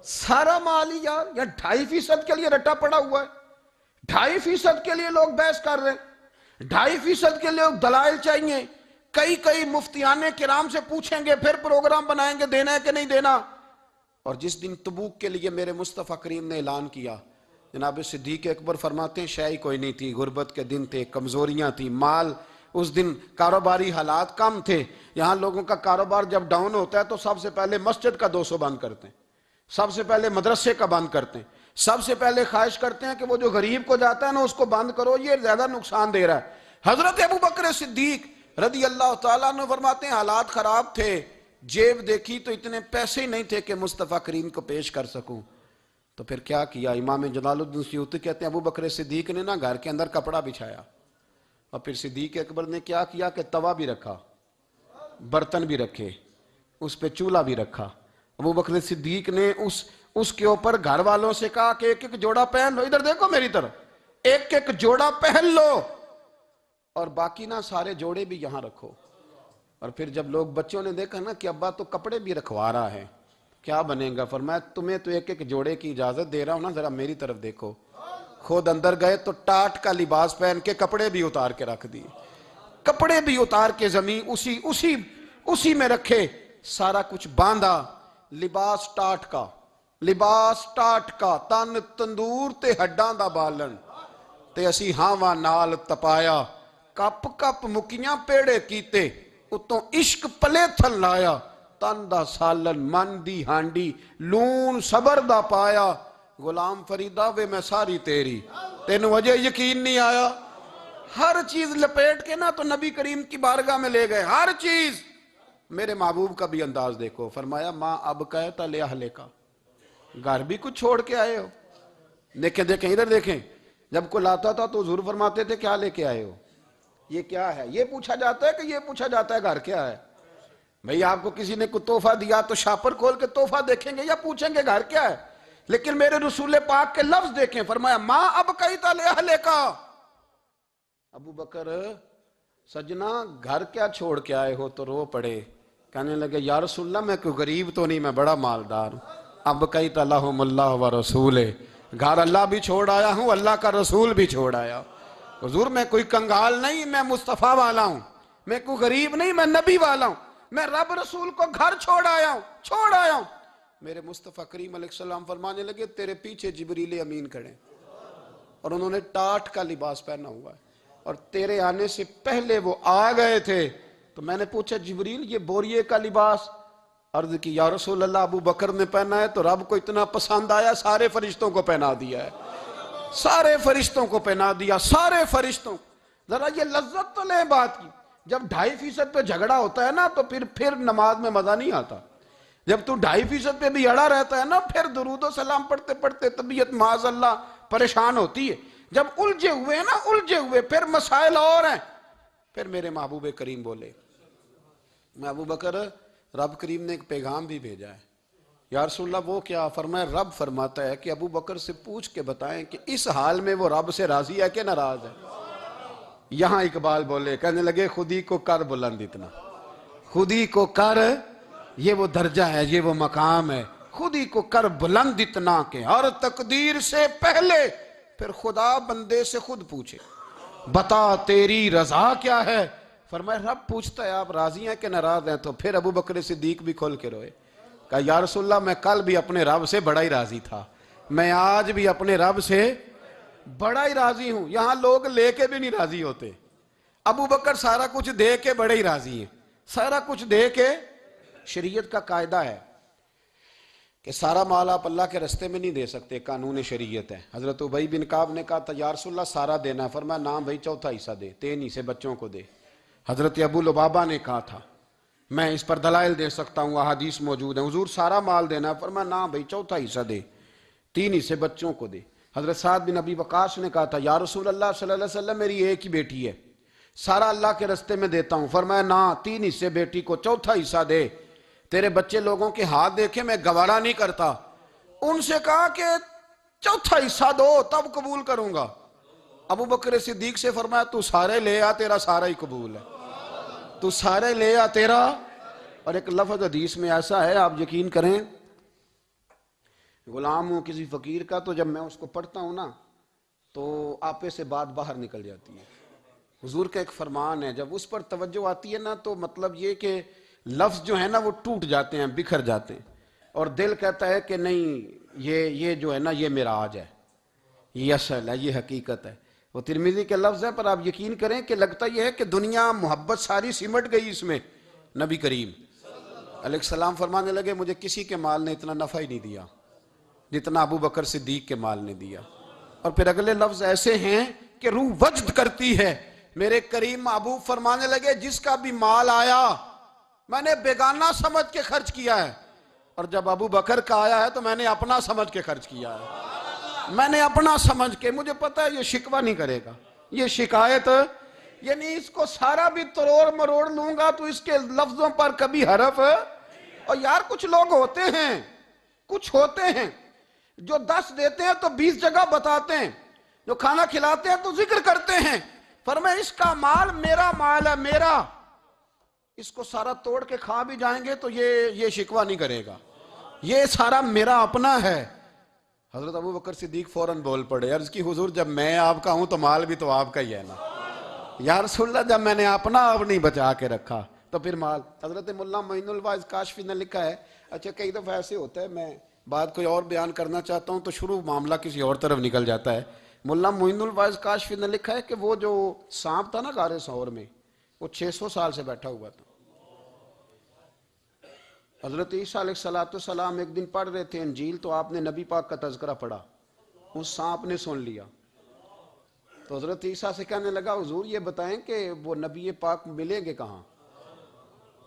A: سارا مال ہی یار 2.5% کے لیے رٹا پڑا ہوا ہے. 2.5% کے لیے لوگ بحث کر رہے ہیں، 2.5% کے لیے دلائل چاہیے. کئی مفتیان کرام سے پوچھیں گے، پھر پروگرام بنائیں گے دینا ہے کہ نہیں دینا. اور جس دن تبوک کے لیے میرے مصطفیٰ کریم نے اعلان کیا، جناب صدیق اکبر فرماتے ہیں شے کوئی نہیں تھی، غربت کے دن تھے، کمزوریاں تھیں، مال اس دن کاروباری حالات کم تھے. یہاں لوگوں کا کاروبار جب ڈاؤن ہوتا ہے تو سب سے پہلے مسجد کا 200 بند کرتے ہیں، سب سے پہلے مدرسے کا بند کرتے ہیں، سب سے پہلے خواہش کرتے ہیں کہ وہ جو غریب کو جاتا ہے نا اس کو بند کرو، یہ زیادہ نقصان دے رہا ہے. حضرت ابو بکر صدیق رضی اللہ تعالیٰ عنہ فرماتے ہیں حالات خراب تھے، جیب دیکھی تو اتنے پیسے ہی نہیں تھے کہ مصطفیٰ کریم کو پیش کر سکوں. تو پھر کیا کیا؟ امام جلال الدین سیوطی کہتے ہیں ابو بکر صدیق نے نا گھر کے اندر کپڑا بچھایا، اور پھر صدیق اکبر نے کیا کیا کہ توا بھی رکھا، برتن بھی رکھے، اس پہ چولہا بھی رکھا. ابو بکر صدیق نے اس کے اوپر گھر والوں سے کہا کہ ایک ایک جوڑا پہن لو، ادھر دیکھو میری طرف، ایک ایک جوڑا پہن لو. اور باقی نا سارے جوڑے بھی یہاں رکھو. اور پھر جب لوگ بچوں نے دیکھا نا کہ ابا تو کپڑے بھی رکھوا رہا ہے, کیا بنے گا, فرمایا تمہیں تو ایک ایک جوڑے کی اجازت دے رہا ہوں نا, ذرا میری طرف دیکھو. خود اندر گئے تو ٹاٹ کا لباس پہن کے کپڑے بھی اتار کے رکھ دیے, کپڑے بھی اتار کے زمین اسی میں رکھے, سارا کچھ باندھا. لباس ٹاٹ کا تن تندور تے ہڈاں دا بالن تے اسی ہاواں نال تپایا. کپ کپ مکیاں پیڑے کیتے, اتوں عشق پلے تھل لایا. تن دا سالن من دی ہانڈی لون صبر دا پایا. غلام فریدہ وے میں ساری تیری, تینوں وجہ یقین نہیں آیا. ہر چیز لپیٹ کے نا تو نبی کریم کی بارگاہ میں لے گئے, ہر چیز. میرے محبوب کا بھی انداز دیکھو, فرمایا ماں اب کہتا لے اہلے کا, گھر بھی کچھ چھوڑ کے آئے ہو. دیکھیں ادھر دیکھیں, جب کوئی لاتا تھا تو حضور فرماتے تھے کیا لے کے آئے ہو, یہ کیا ہے, یہ پوچھا جاتا ہے کہ یہ پوچھا جاتا ہے گھر کیا ہے. بھئی آپ کو کسی نے کوئی تحفہ دیا تو شاپر کھول کے تحفہ دیکھیں گے یا پوچھیں گے گھر کیا ہے. لیکن میرے رسول پاک کے لفظ دیکھیں, فرمایا ماں اب کہتا لے اہلے کا. ابو بکر سجنا گھر کیا چھوڑ کے آئے ہو, تو رو پڑے, کہنے لگے یا رسول اللہ میں کوئی غریب تو نہیں, میں بڑا مالدار ہوں. اب کہتا لہم اللہ و رسولے, گھر اللہ بھی چھوڑ آیا ہوں, اللہ کا رسول بھی چھوڑ آیا. حضور میں کوئی کنگال نہیں, میں مصطفیٰ والا ہوں, میں کوئی غریب نہیں, میں نبی والا ہوں, میں رب رسول کو گھر چھوڑ آیا ہوں. میرے مصطفیٰ کریم علیہ السلام فرمانے لگے تیرے پیچھے جبریل امین کھڑے, اور انہوں نے ٹاٹ کا لباس پہنا ہوا ہے, اور تیرے آنے سے پہلے وہ آ گئے تھے. تو میں نے پوچھا جبریل یہ بوریے کا لباس, عرض کی یا رسول اللہ ابو بکر نے پہنا ہے تو رب کو اتنا پسند آیا سارے فرشتوں کو پہنا دیا ہے, سارے فرشتوں کو پہنا دیا, سارے فرشتوں. ذرا یہ لذت تو لیں بات کی, جب 2.5% پہ جھگڑا ہوتا ہے نا تو پھر نماز میں مزہ نہیں آتا. جب تو 2.5% پہ بھی اڑا رہتا ہے نا, پھر درود و سلام پڑھتے پڑھتے طبیعت معاذ اللہ پریشان ہوتی ہے. جب الجھے ہوئے پھر مسائل اور ہیں. پھر میرے محبوب کریم بولے, میں ابو بکر رب کریم نے ایک پیغام بھی بھیجا ہے. یا رسول اللہ وہ کیا, فرمایا رب فرماتا ہے کہ ابو بکر سے پوچھ کے بتائیں کہ اس حال میں وہ رب سے راضی ہے کہ ناراض ہے. یہاں اقبال بولے, کہنے لگے خودی کو کر بلند اتنا, خودی کو کر, یہ وہ درجہ ہے, یہ وہ مقام ہے, خودی کو کر بلند اتنا کہ ہر تقدیر سے پہلے پھر خدا بندے سے خود پوچھے بتا تیری رضا کیا ہے. فرمایا رب پوچھتا ہے آپ راضی ہیں کہ ناراض ہیں. تو پھر ابو بکر صدیق بھی کھول کے روئے, کہا یا رسول اللہ میں کل بھی اپنے رب سے بڑا ہی راضی تھا, میں آج بھی اپنے رب سے بڑا ہی راضی ہوں. یہاں لوگ لے کے بھی نہیں راضی ہوتے, ابو بکر سارا کچھ دے کے بڑے ہی راضی ہیں, سارا کچھ دے کے. شریعت کا قاعدہ ہے کہ سارا مال آپ اللہ کے رستے میں نہیں دے سکتے, قانون شریعت ہے. حضرت ابی بن کعب نے کہا تھا یا رسول اللہ سارا دینا ہے, فرمایا نام بھائی چوتھا حصہ دے, 3 حصے بچوں کو دے. حضرت ابو لبابہ نے کہا تھا میں اس پر دلائل دے سکتا ہوں, احادیث موجود ہیں, حضور سارا مال دینا ہے, فرمایا نام بھائی چوتھا حصہ دے, 3 حصے بچوں کو دے. حضرت سعد بن ابی وقاص نے کہا تھا یا رسول اللہ صلی اللہ علیہ وسلم میری ایک ہی بیٹی ہے, سارا اللہ کے رستے میں دیتا ہوں. فرمایا نہ, 3 حصے بیٹی کو, چوتھا حصہ دے. تیرے بچے لوگوں کے ہاتھ دیکھے میں گوارا نہیں کرتا. ان سے کہا کہ چوتھا حصہ دو تب قبول کروں گا. ابو بکر صدیق سے فرمایا تو سارے لے آ, تیرا سارا ہی قبول ہے, تو سارے لے آ تیرا. اور ایک لفظ حدیث میں ایسا ہے آپ یقین کریں, غلام ہوں کسی فقیر کا, تو جب میں اس کو پڑھتا ہوں نا تو آپے سے بات باہر نکل جاتی ہے. حضور کا ایک فرمان ہے, جب اس پر توجہ آتی ہے نا تو مطلب یہ کہ لفظ جو ہے نا وہ ٹوٹ جاتے ہیں, بکھر جاتے ہیں, اور دل کہتا ہے کہ نہیں یہ جو ہے نا یہ معراج ہے, یہ اصل ہے, یہ حقیقت ہے. وہ ترمذی کے لفظ ہے, پر آپ یقین کریں کہ لگتا یہ ہے کہ دنیا محبت ساری سمٹ گئی اس میں. نبی کریم علیہ السلام فرمانے لگے مجھے کسی کے مال نے اتنا نفع ہی نہیں دیا جتنا ابو بکر صدیق کے مال نے دیا. اور پھر اگلے لفظ ایسے ہیں کہ روح وجد کرتی ہے. میرے کریم محبوب فرمانے لگے جس کا بھی مال آیا میں نے بیگانہ سمجھ کے خرچ کیا ہے, اور جب ابو بکر کا آیا ہے تو میں نے اپنا سمجھ کے خرچ کیا ہے, میں نے اپنا سمجھ کے. مجھے پتا ہے یہ شکوہ نہیں کرے گا, یہ شکایت, یعنی اس کو سارا بھی تروڑ مروڑ لوں گا تو اس کے لفظوں پر کبھی حرف. اور یار کچھ لوگ ہوتے ہیں جو 10 دیتے ہیں تو 20 جگہ بتاتے ہیں, جو کھانا کھلاتے ہیں تو ذکر کرتے ہیں, فرمایا اس کا مال میرا مال ہے، میرا، اس کو سارا توڑ کے کھا بھی جائیں گے تو یہ شکوہ نہیں کرے گا، یہ سارا میرا اپنا ہے۔ حضرت ابو بکر صدیق فوراً بول پڑے، عرض کی حضور جب میں آپ کا ہوں تو مال بھی تو آپ کا ہی ہے نا۔ یا رسول اللہ جب میں نے اپنا آپ نہیں بچا کے رکھا تو پھر مال۔ حضرت مولانا معین الواعظ کاشفی نے لکھا ہے، اچھا کئی دفعہ ایسے ہوتا ہے میں بات کوئی اور بیان کرنا چاہتا ہوں تو شروع معاملہ کسی اور طرف نکل جاتا ہے۔ مولانا معین الواعظ کاشفی نے لکھا ہے کہ وہ جو سانپ تھا نا غار ثور میں، وہ 600 سال سے بیٹھا ہوا تھا۔ حضرت عیسیٰ علیہ السلام ایک دن پڑھ رہے تھے انجیل، تو آپ نے نبی پاک کا تذکرہ پڑھا، اس سانپ نے سن لیا، تو حضرت عیسیٰ سے کہنے لگا حضور یہ بتائیں کہ وہ نبی پاک ملیں گے کہاں؟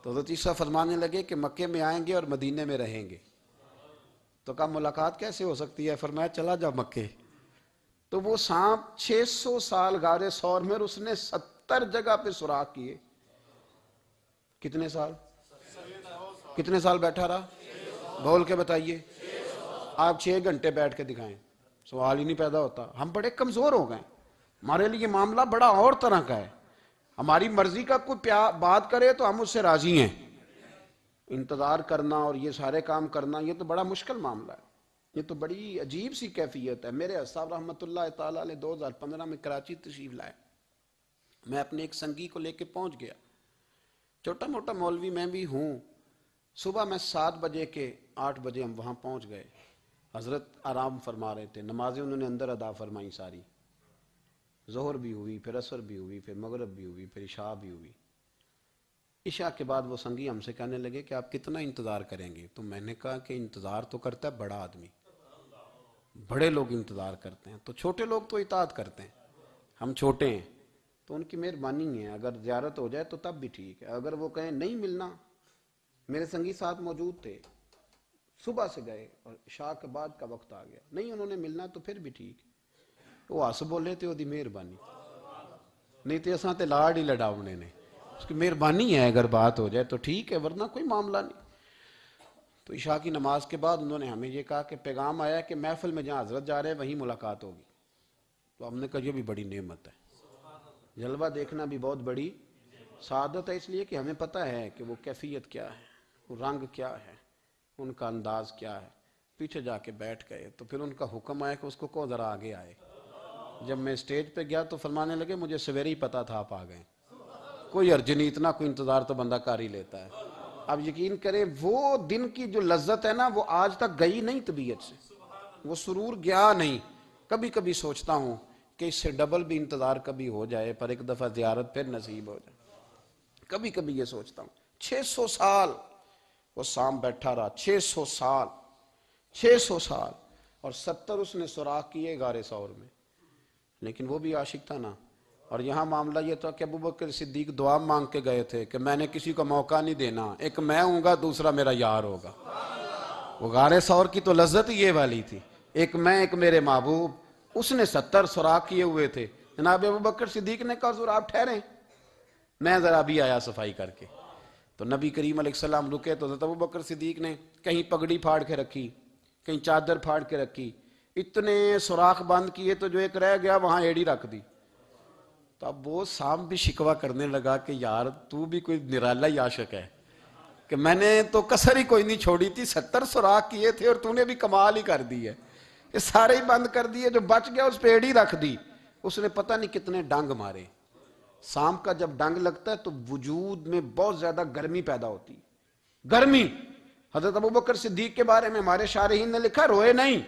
A: تو حضرت عیسیٰ فرمانے لگے کہ مکے میں آئیں گے اور مدینے میں رہیں گے۔ تو کہا ملاقات کیسے ہو سکتی ہے؟ فرمایا چلا جا مکے۔ تو وہ سانپ 600 سال غار ثور میں، اس نے 70 جگہ پہ سوراخ کیے۔ کتنے سال؟ کتنے سال بیٹھا رہا؟ بول کے بتائیے۔ آپ 6 گھنٹے بیٹھ کے دکھائیں، سوال ہی نہیں پیدا ہوتا۔ ہم بڑے کمزور ہو گئے، ہمارے لیے معاملہ بڑا اور طرح کا ہے۔ ہماری مرضی کا کوئی بات کرے تو ہم اس سے راضی ہیں، انتظار کرنا اور یہ سارے کام کرنا یہ تو بڑا مشکل معاملہ ہے، یہ تو بڑی عجیب سی کیفیت ہے۔ میرے صاحب رحمۃ اللہ تعالیٰ علیہ 2015 میں کراچی تشریف لائے، میں اپنے ایک سنگی کو لے کے پہنچ گیا، چھوٹا موٹا مولوی میں بھی ہوں۔ صبح میں 7 بجے کے 8 بجے ہم وہاں پہنچ گئے، حضرت آرام فرما رہے تھے، نمازیں انہوں نے اندر ادا فرمائی ساری، ظہر بھی ہوئی، پھر عصر بھی ہوئی، پھر مغرب بھی ہوئی، پھر عشاء بھی ہوئی۔ عشاء کے بعد وہ سنگی ہم سے کہنے لگے کہ آپ کتنا انتظار کریں گے؟ تو میں نے کہا کہ انتظار تو کرتا ہے بڑا آدمی، بڑے لوگ انتظار کرتے ہیں، تو چھوٹے لوگ تو اطاعت کرتے ہیں، ہم چھوٹے ہیں تو ان کی مہربانی ہے، اگر زیارت ہو جائے تو تب بھی ٹھیک ہے، اگر وہ کہیں نہیں ملنا۔ میرے سنگی ساتھ موجود تھے، صبح سے گئے اور عشاء کے بعد کا وقت آ گیا، نہیں انہوں نے ملنا تو پھر بھی ٹھیک، وہ ہس بولے تھے وہ مہربانی، نہیں تو اساں تے لاڑ ہی لڑاونے نے، اس کی مہربانی ہے، اگر بات ہو جائے تو ٹھیک ہے ورنہ کوئی معاملہ نہیں۔ تو عشاء کی نماز کے بعد انہوں نے ہمیں یہ کہا کہ پیغام آیا کہ محفل میں جہاں حضرت جا رہے ہیں وہیں ملاقات ہوگی۔ تو ہم نے کہا یہ بھی بڑی نعمت ہے، جلوہ دیکھنا بھی بہت بڑی سعادت ہے، اس لیے کہ ہمیں پتہ ہے کہ وہ کیفیت کیا ہے، وہ رنگ کیا ہے، ان کا انداز کیا ہے۔ پیچھے جا کے بیٹھ گئے تو پھر ان کا حکم آیا کہ اس کو ذرا آگے آئے۔ جب میں اسٹیج پہ گیا تو فرمانے لگے مجھے سویرے ہی پتا تھا آپ آ گئے، کوئی عرض نہیں، اتنا کوئی انتظار تو بندہ کر ہی لیتا ہے۔ اب یقین کریں وہ دن کی جو لذت ہے نا وہ آج تک گئی نہیں طبیعت سے، وہ سرور گیا نہیں۔ کبھی کبھی سوچتا ہوں کہ اس سے ڈبل بھی انتظار کبھی ہو جائے، پر ایک دفعہ زیارت پھر نصیب ہو جائے، کبھی کبھی یہ سوچتا ہوں۔ 600 سال وہ سام بیٹھا رہا، 600 سال، 600 سال، اور 70 اس نے سوراخ کیے غار ثور میں، لیکن وہ بھی عاشق تھا نا۔ اور یہاں معاملہ یہ تھا کہ ابوبکر صدیق دعا مانگ کے گئے تھے کہ میں نے کسی کو موقع نہیں دینا، ایک میں ہوں گا دوسرا میرا یار ہوگا۔ وہ غار ثور کی تو لذت یہ والی تھی، ایک میں ایک میرے محبوب۔ اس نے 70 سوراخ کیے ہوئے تھے، جناب ابوبکر صدیق نے کہا حضور آپ ٹھہریں، میں ذرا بھی آیا صفائی کر کے۔ تو نبی کریم علیہ السلام رکے تو حضرت ابوبکر صدیق نے کہیں پگڑی پھاڑ کے رکھی، کہیں چادر پھاڑ کے رکھی، اتنے سوراخ بند کیے تو جو ایک رہ گیا وہاں ایڑی رکھ دی۔ تو اب وہ سام بھی شکوہ کرنے لگا کہ یار تو بھی کوئی نرالا ہی عاشق ہے کہ میں نے تو کسر ہی کوئی نہیں چھوڑی تھی، 70 سوراخ کیے تھے اور تو نے بھی کمال ہی کر دی ہے، یہ سارے ہی بند کر دیے، جو بچ گیا اس پہ ایڑی رکھ دی۔ اس نے پتہ نہیں کتنے ڈنگ مارے۔ سام کا جب ڈنگ لگتا ہے تو وجود میں بہت زیادہ گرمی پیدا ہوتی ہے، گرمی۔ حضرت ابوبکر صدیق کے بارے میں ہمارے شارحین نے لکھا روئے نہیں،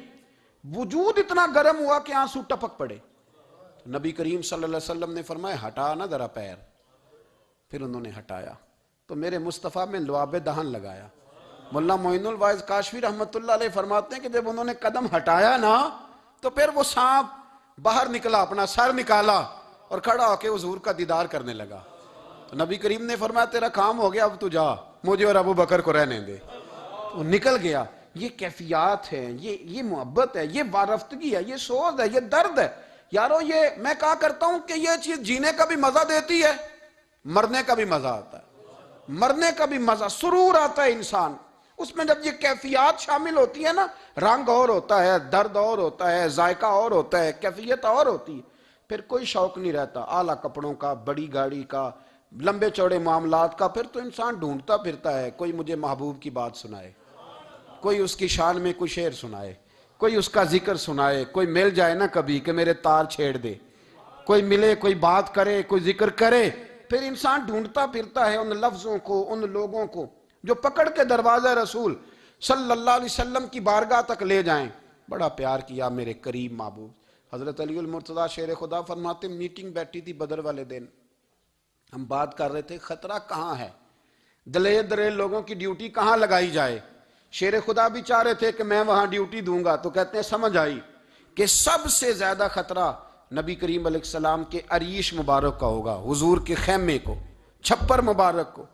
A: وجود اتنا گرم ہوا کہ آنسو ٹپک پڑے۔ نبی کریم صلی اللہ علیہ وسلم نے فرمایا ہٹا نا ذرا پیر، پھر انہوں نے ہٹایا تو میرے مصطفیٰ میں لعاب دہن لگایا۔ مولانا معین الواعظ کاشفی رحمۃ اللہ علیہ فرماتے ہیں کہ جب انہوں نے قدم ہٹایا نا تو پھر وہ سانپ باہر نکلا، اپنا سر نکالا اور کھڑا ہو کے حضور کا دیدار کرنے لگا۔ تو نبی کریم نے فرمایا تیرا کام ہو گیا، اب تو جا، مجھے اور ابو بکر کو رہنے دے۔ تو نکل گیا۔ یہ کیفیات ہے، یہ محبت ہے، یہ وارفتگی ہے، یہ سوز ہے، یہ درد ہے۔ یارو یہ میں کہا کرتا ہوں کہ یہ چیز جینے کا بھی مزہ دیتی ہے، مرنے کا بھی مزہ آتا ہے، مرنے کا بھی مزہ، سرور آتا ہے انسان اس میں جب یہ کیفیات شامل ہوتی ہے نا، رنگ اور ہوتا ہے، درد اور ہوتا ہے، ذائقہ اور ہوتا ہے، کیفیت اور ہوتی ہے۔ پھر کوئی شوق نہیں رہتا اعلیٰ کپڑوں کا، بڑی گاڑی کا، لمبے چوڑے معاملات کا. پھر تو انسان ڈھونڈتا پھرتا ہے کوئی مجھے محبوب کی بات سنائے، کوئی اس کی شان میں کوئی شعر سنائے، کوئی اس کا ذکر سنائے، کوئی مل جائے نا کبھی کہ میرے تار چھیڑ دے، کوئی ملے، کوئی بات کرے، کوئی ذکر کرے. پھر انسان ڈھونڈتا پھرتا ہے ان لفظوں کو، ان لوگوں کو جو پکڑ کے دروازہ رسول صلی اللہ علیہ وسلم کی بارگاہ تک لے جائیں. بڑا پیار کیا میرے کریم محبوب. حضرت علی المرتضیٰ شیر خدا فرماتے میٹنگ بیٹھی تھی بدر والے دن، ہم بات کر رہے تھے خطرہ کہاں ہے، دلیر لوگوں کی ڈیوٹی کہاں لگائی جائے. شیر خدا بھی چاہ رہے تھے کہ میں وہاں ڈیوٹی دوں گا، تو کہتے ہیں سمجھ آئی کہ سب سے زیادہ خطرہ نبی کریم علیہ السلام کے عریش مبارک کا ہوگا، حضور کے خیمے کو، چھپر مبارک کو.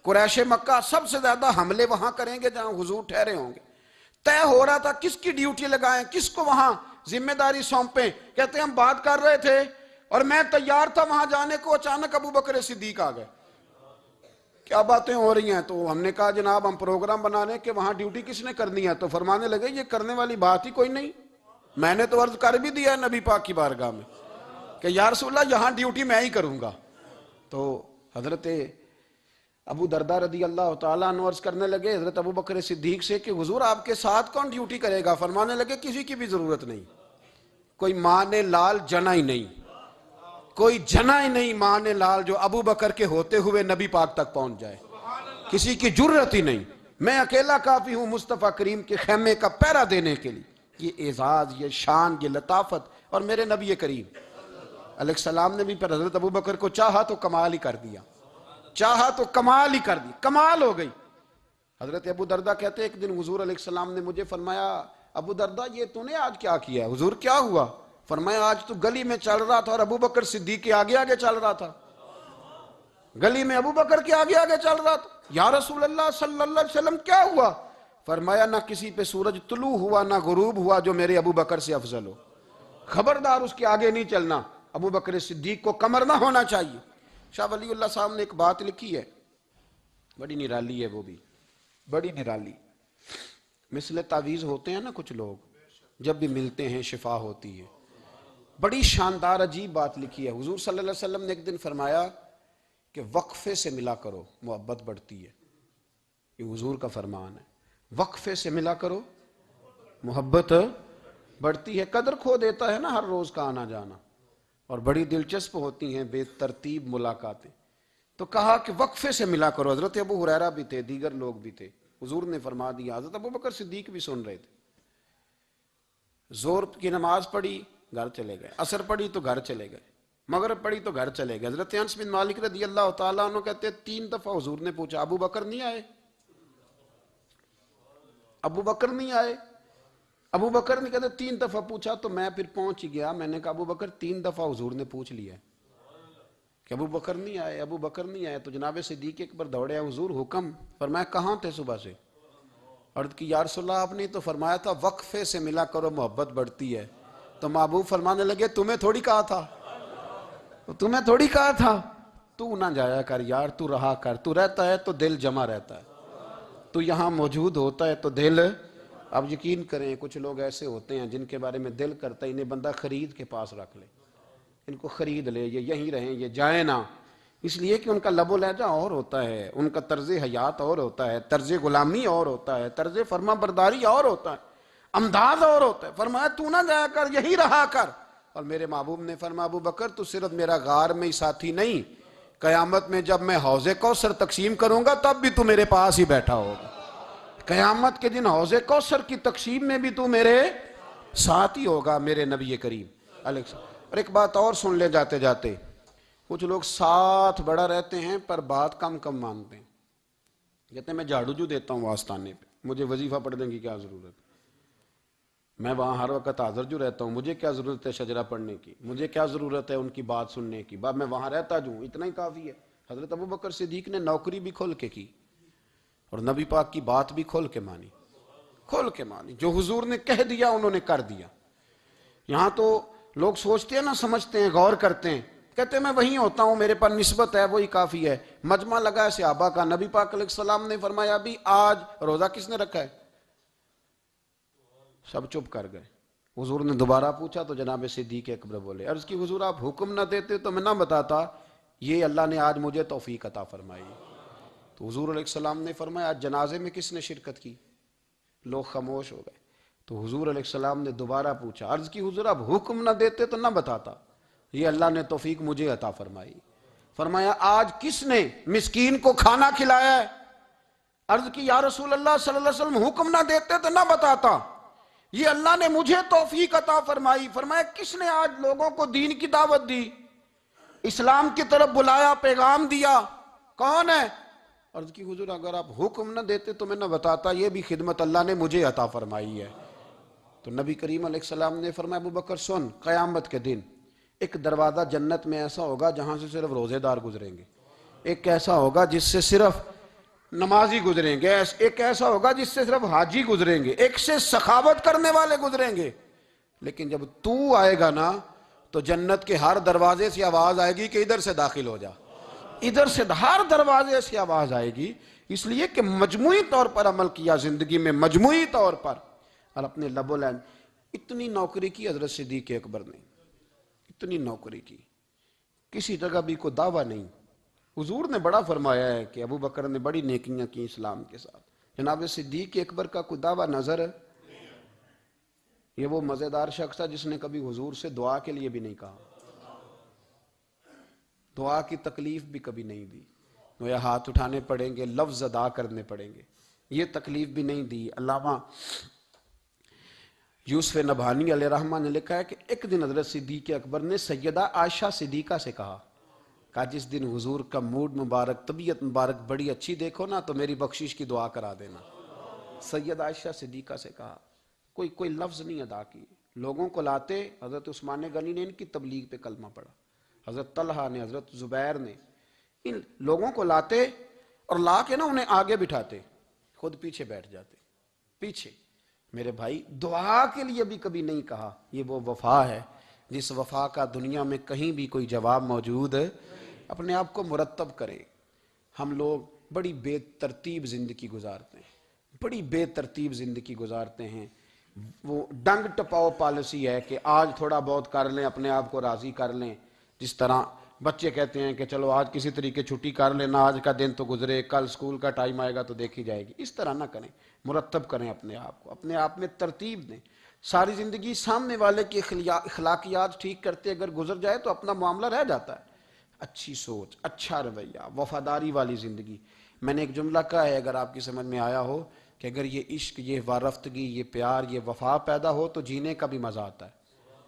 A: قریش مکہ سب سے زیادہ حملے وہاں کریں گے جہاں حضور ٹھہرے ہوں گے. طے ہو رہا تھا کس کی ڈیوٹی لگائیں، کس کو وہاں ذمہ داری سونپیں. کہتے ہیں ہم بات کر رہے تھے اور میں تیار تھا وہاں جانے کو، اچانک ابو بکر صدیق آ گئے. کیا باتیں ہو رہی ہیں؟ تو ہم نے کہا جناب ہم پروگرام بنا رہے ہیں کہ وہاں ڈیوٹی کس نے کرنی ہے. تو فرمانے لگے یہ کرنے والی بات ہی کوئی نہیں، میں نے تو عرض کر بھی دیا ہے نبی پاک کی بارگاہ میں کہ یا رسول اللہ یہاں ڈیوٹی میں ہی کروں گا. تو حضرت ابو دردہ رضی اللہ تعالیٰ عنہ عرض کرنے لگے حضرت ابو بکر صدیق سے کہ حضور آپ کے ساتھ کون ڈیوٹی کرے گا؟ فرمانے لگے کسی کی بھی ضرورت نہیں، کوئی ماں نے لال جنا ہی نہیں، کوئی جنا ہی نہیں ماں نے لال جو ابو بکر کے ہوتے ہوئے نبی پاک تک پہنچ جائے، کسی کی جرت ہی نہیں. میں اکیلا کافی ہوں مصطفیٰ کریم کے خیمے کا پہرا دینے کے لیے. یہ اعزاز، یہ شان، یہ لطافت. اور میرے نبی کریم علیہ السلام نے بھی پھر حضرت ابو بکر کو چاہا تو کمال ہی کر دیا، چاہا تو کمال ہی کر دی، کمال ہو گئی. حضرت ابو دردہ کہتے ایک دن حضور علیہ السلام نے مجھے فرمایا ابو دردہ یہ تو نے آج کیا کیا ہے؟ حضور کیا ہوا؟ فرمایا آج تو گلی میں چل رہا تھا اور ابو بکر صدیق کے آگے آگے چل رہا تھا، گلی میں ابو بکر کے آگے آگے چل رہا تھا. یا رسول اللہ صلی اللہ علیہ وسلم کیا ہوا؟ فرمایا نہ کسی پہ سورج طلوع ہوا نہ غروب ہوا جو میرے ابو بکر سے افضل ہو. خبردار اس کے آگے نہیں چلنا، ابو بکر صدیق کو کمر نہ ہونا چاہیے. شاہ ولی اللہ صاحب نے ایک بات لکھی ہے، بڑی نرالی ہے، وہ بھی بڑی نرالی. مثل تعویذ ہوتے ہیں نا کچھ لوگ، جب بھی ملتے ہیں شفا ہوتی ہے. بڑی شاندار عجیب بات لکھی ہے. حضور صلی اللہ علیہ وسلم نے ایک دن فرمایا کہ وقفے سے ملا کرو محبت بڑھتی ہے. یہ حضور کا فرمان ہے، وقفے سے ملا کرو محبت بڑھتی ہے. قدر کھو دیتا ہے نا ہر روز کا آنا جانا، اور بڑی دلچسپ ہوتی ہیں بے ترتیب ملاقاتیں. تو کہا کہ وقفے سے ملا کرو. حضرت ابو ہریرہ بھی تھے، دیگر لوگ بھی تھے، حضور نے فرما دیا. حضرت ابو بکر صدیق بھی سن رہے تھے. زور کی نماز پڑھی گھر چلے گئے، عصر پڑھی تو گھر چلے گئے، مغرب پڑھی تو گھر چلے گئے. حضرت انس بن مالک رضی اللہ تعالیٰ عنہ کہتے 3 دفعہ حضور نے پوچھا ابو بکر نہیں آئے؟ ابو بکر نہیں آئے؟ ابو بکر نے کہتے 3 دفعہ پوچھا. تو میں پھر پہنچ گیا، میں نے کہا ابو بکر 3 دفعہ حضور نے پوچھ لیا کہ ابو بکر نہیں آئے، ابو بکر نہیں آئے. تو جناب صدیق اکبر دوڑے حضور حکم. فرمایا کہاں تھے صبح سے؟ عرض کی یا رسول اللہ آپ نے تو فرمایا تھا وقفے سے ملا کرو محبت بڑھتی ہے. تو محبوب فرمانے لگے تمہیں تھوڑی کہا تھا، تمہیں تھوڑی کہا تھا. تو نہ جایا کر یار، تو رہا کر. تو رہتا ہے تو دل جمع رہتا ہے، تو یہاں موجود ہوتا ہے تو دل. اب یقین کریں کچھ لوگ ایسے ہوتے ہیں جن کے بارے میں دل کرتا ہے انہیں بندہ خرید کے پاس رکھ لے، ان کو خرید لے، یہ یہیں رہیں، یہ جائیں نہ. اس لیے کہ ان کا لب و لہجہ اور ہوتا ہے، ان کا طرز حیات اور ہوتا ہے، طرز غلامی اور ہوتا ہے، طرز فرما برداری اور ہوتا ہے، انداز اور ہوتا ہے. فرمایا تو نہ جایا کر، یہی رہا کر. اور میرے محبوب نے فرمایا ابو بکر تو صرف میرا غار میں ہی ساتھی نہیں، قیامت میں جب میں حوض کوثر تقسیم کروں گا تب بھی تو میرے پاس ہی بیٹھا ہوگا. قیامت کے دن حوض کوثر کی تقسیم میں بھی تو میرے ساتھ ہی ہوگا میرے نبی کریم علیہ السلام. اور ایک بات اور سن لے جاتے جاتے، کچھ لوگ ساتھ بڑا رہتے ہیں پر بات کم کم مانتے ہیں. کہتے ہیں میں جھاڑو جو دیتا ہوں آستانے پہ، مجھے وظیفہ پڑھنے کی کیا ضرورت ہے، میں وہاں ہر وقت حاضر جو رہتا ہوں، مجھے کیا ضرورت ہے شجرہ پڑھنے کی، مجھے کیا ضرورت ہے ان کی بات سننے کی، میں وہاں رہتا جو ہوں اتنا ہی کافی ہے. حضرت ابو بکر صدیق نے نوکری بھی کھول کے کی اور نبی پاک کی بات بھی کھول کے مانی، کھول کے مانی. جو حضور نے کہہ دیا انہوں نے کر دیا. یہاں تو لوگ سوچتے ہیں نہ سمجھتے ہیں، غور کرتے ہیں، کہتے ہیں میں وہیں ہوتا ہوں، میرے پاس نسبت ہے، وہی کافی ہے. مجمع لگا ہے صحابہ کا، نبی پاک علیہ السلام نے فرمایا ابھی آج روزہ کس نے رکھا ہے؟ سب چپ کر گئے. حضور نے دوبارہ پوچھا تو جناب صدیق اکبر بولے، عرض کی حضور آپ حکم نہ دیتے تو میں نہ بتاتا، یہ اللہ نے آج مجھے توفیق عطا فرمائی۔ تو حضور علیہ السلام نے فرمایا آج جنازے میں کس نے شرکت کی؟ لوگ خاموش ہو گئے۔ تو حضور علیہ السلام نے دوبارہ پوچھا، عرض کی حضور آپ حکم نہ دیتے تو نہ بتاتا، یہ اللہ نے توفیق مجھے عطا فرمائی۔ فرمایا آج کس نے مسکین کو کھانا کھلایا ہے؟ عرض کی یا رسول اللہ صلی اللہ علیہ وسلم حکم نہ دیتے تو نہ بتاتا، یہ اللہ نے مجھے توفیق عطا فرمائی۔ فرمایا کس نے آج لوگوں کو دین کی دعوت دی، اسلام کی طرف بلایا، پیغام دیا؟ کون ہے؟ عرض کی حضور اگر آپ حکم نہ دیتے تو میں نہ بتاتا، یہ بھی خدمت اللہ نے مجھے عطا فرمائی ہے۔ تو نبی کریم علیہ السلام نے فرمایا ابو بکر سن، قیامت کے دن ایک دروازہ جنت میں ایسا ہوگا جہاں سے صرف روزے دار گزریں گے، ایک ایسا ہوگا جس سے صرف نمازی گزریں گے، ایک ایسا ہوگا جس سے صرف حاجی گزریں گے، ایک سے سخاوت کرنے والے گزریں گے۔ لیکن جب تو آئے گا نا تو جنت کے ہر دروازے سے آواز آئے گی کہ ادھر سے داخل ہو جا، ادھر سے ہر دروازے سے آواز آئے گی، اس لیے کہ مجموعی طور پر عمل کیا زندگی میں، مجموعی طور پر۔ اور اپنے لب و لہن اتنی نوکری کی حضرت صدیق اکبر نے، اتنی نوکری کی، کسی جگہ بھی کوئی دعویٰ نہیں۔ حضور نے بڑا فرمایا ہے کہ ابو بکر نے بڑی نیکیاں کی اسلام کے ساتھ، جناب صدیق اکبر کا کوئی دعویٰ نظر ہے؟ یہ وہ مزیدار شخص تھا جس نے کبھی حضور سے دعا کے لیے بھی نہیں کہا، دعا کی تکلیف بھی کبھی نہیں دی، گویا ہاتھ اٹھانے پڑیں گے، لفظ ادا کرنے پڑیں گے، یہ تکلیف بھی نہیں دی۔ علامہ یوسف نبہانی علیہ رحمہ نے لکھا ہے کہ ایک دن حضرت صدیق اکبر نے سیدہ عائشہ صدیقہ سے کہا جس دن حضور کا موڈ مبارک، طبیعت مبارک بڑی اچھی دیکھو نا تو میری بخشش کی دعا کرا دینا۔ سیدہ عائشہ صدیقہ سے کہا، کوئی لفظ نہیں ادا کی، لوگوں کو لاتے، حضرت عثمان غنی نے ان کی تبلیغ پہ کلمہ پڑھا، حضرت طلحہ نے، حضرت زبیر نے، ان لوگوں کو لاتے اور لا کے نا انہیں آگے بٹھاتے، خود پیچھے بیٹھ جاتے، پیچھے۔ میرے بھائی دعا کے لیے بھی کبھی نہیں کہا، یہ وہ وفا ہے جس وفا کا دنیا میں کہیں بھی کوئی جواب موجود ہے۔ اپنے آپ کو مرتب کریں۔ ہم لوگ بڑی بے ترتیب زندگی گزارتے ہیں، بڑی بے ترتیب زندگی گزارتے ہیں۔ وہ ڈنگ ٹپاؤ پالیسی ہے کہ آج تھوڑا بہت کر لیں، اپنے آپ کو راضی کر لیں۔ جس طرح بچے کہتے ہیں کہ چلو آج کسی طریقے چھٹی کر لینا، آج کا دن تو گزرے، کل سکول کا ٹائم آئے گا تو دیکھی جائے گی۔ اس طرح نہ کریں، مرتب کریں اپنے آپ کو، اپنے آپ میں ترتیب دیں۔ ساری زندگی سامنے والے کی اخلاقیات ٹھیک کرتے اگر گزر جائے تو اپنا معاملہ رہ جاتا ہے۔ اچھی سوچ، اچھا رویہ، وفاداری والی زندگی۔ میں نے ایک جملہ کہا ہے، اگر آپ کی سمجھ میں آیا ہو، کہ اگر یہ عشق، یہ وارفتگی، یہ پیار، یہ وفا پیدا ہو تو جینے کا بھی مزہ آتا ہے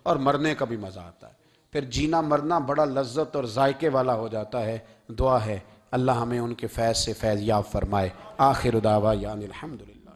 A: اور مرنے کا بھی مزہ آتا ہے۔ پھر جینا مرنا بڑا لذت اور ذائقے والا ہو جاتا ہے۔ دعا ہے اللہ ہمیں ان کے فیض سے فیض یاب فرمائے۔ آخر دعوانا الحمدللہ۔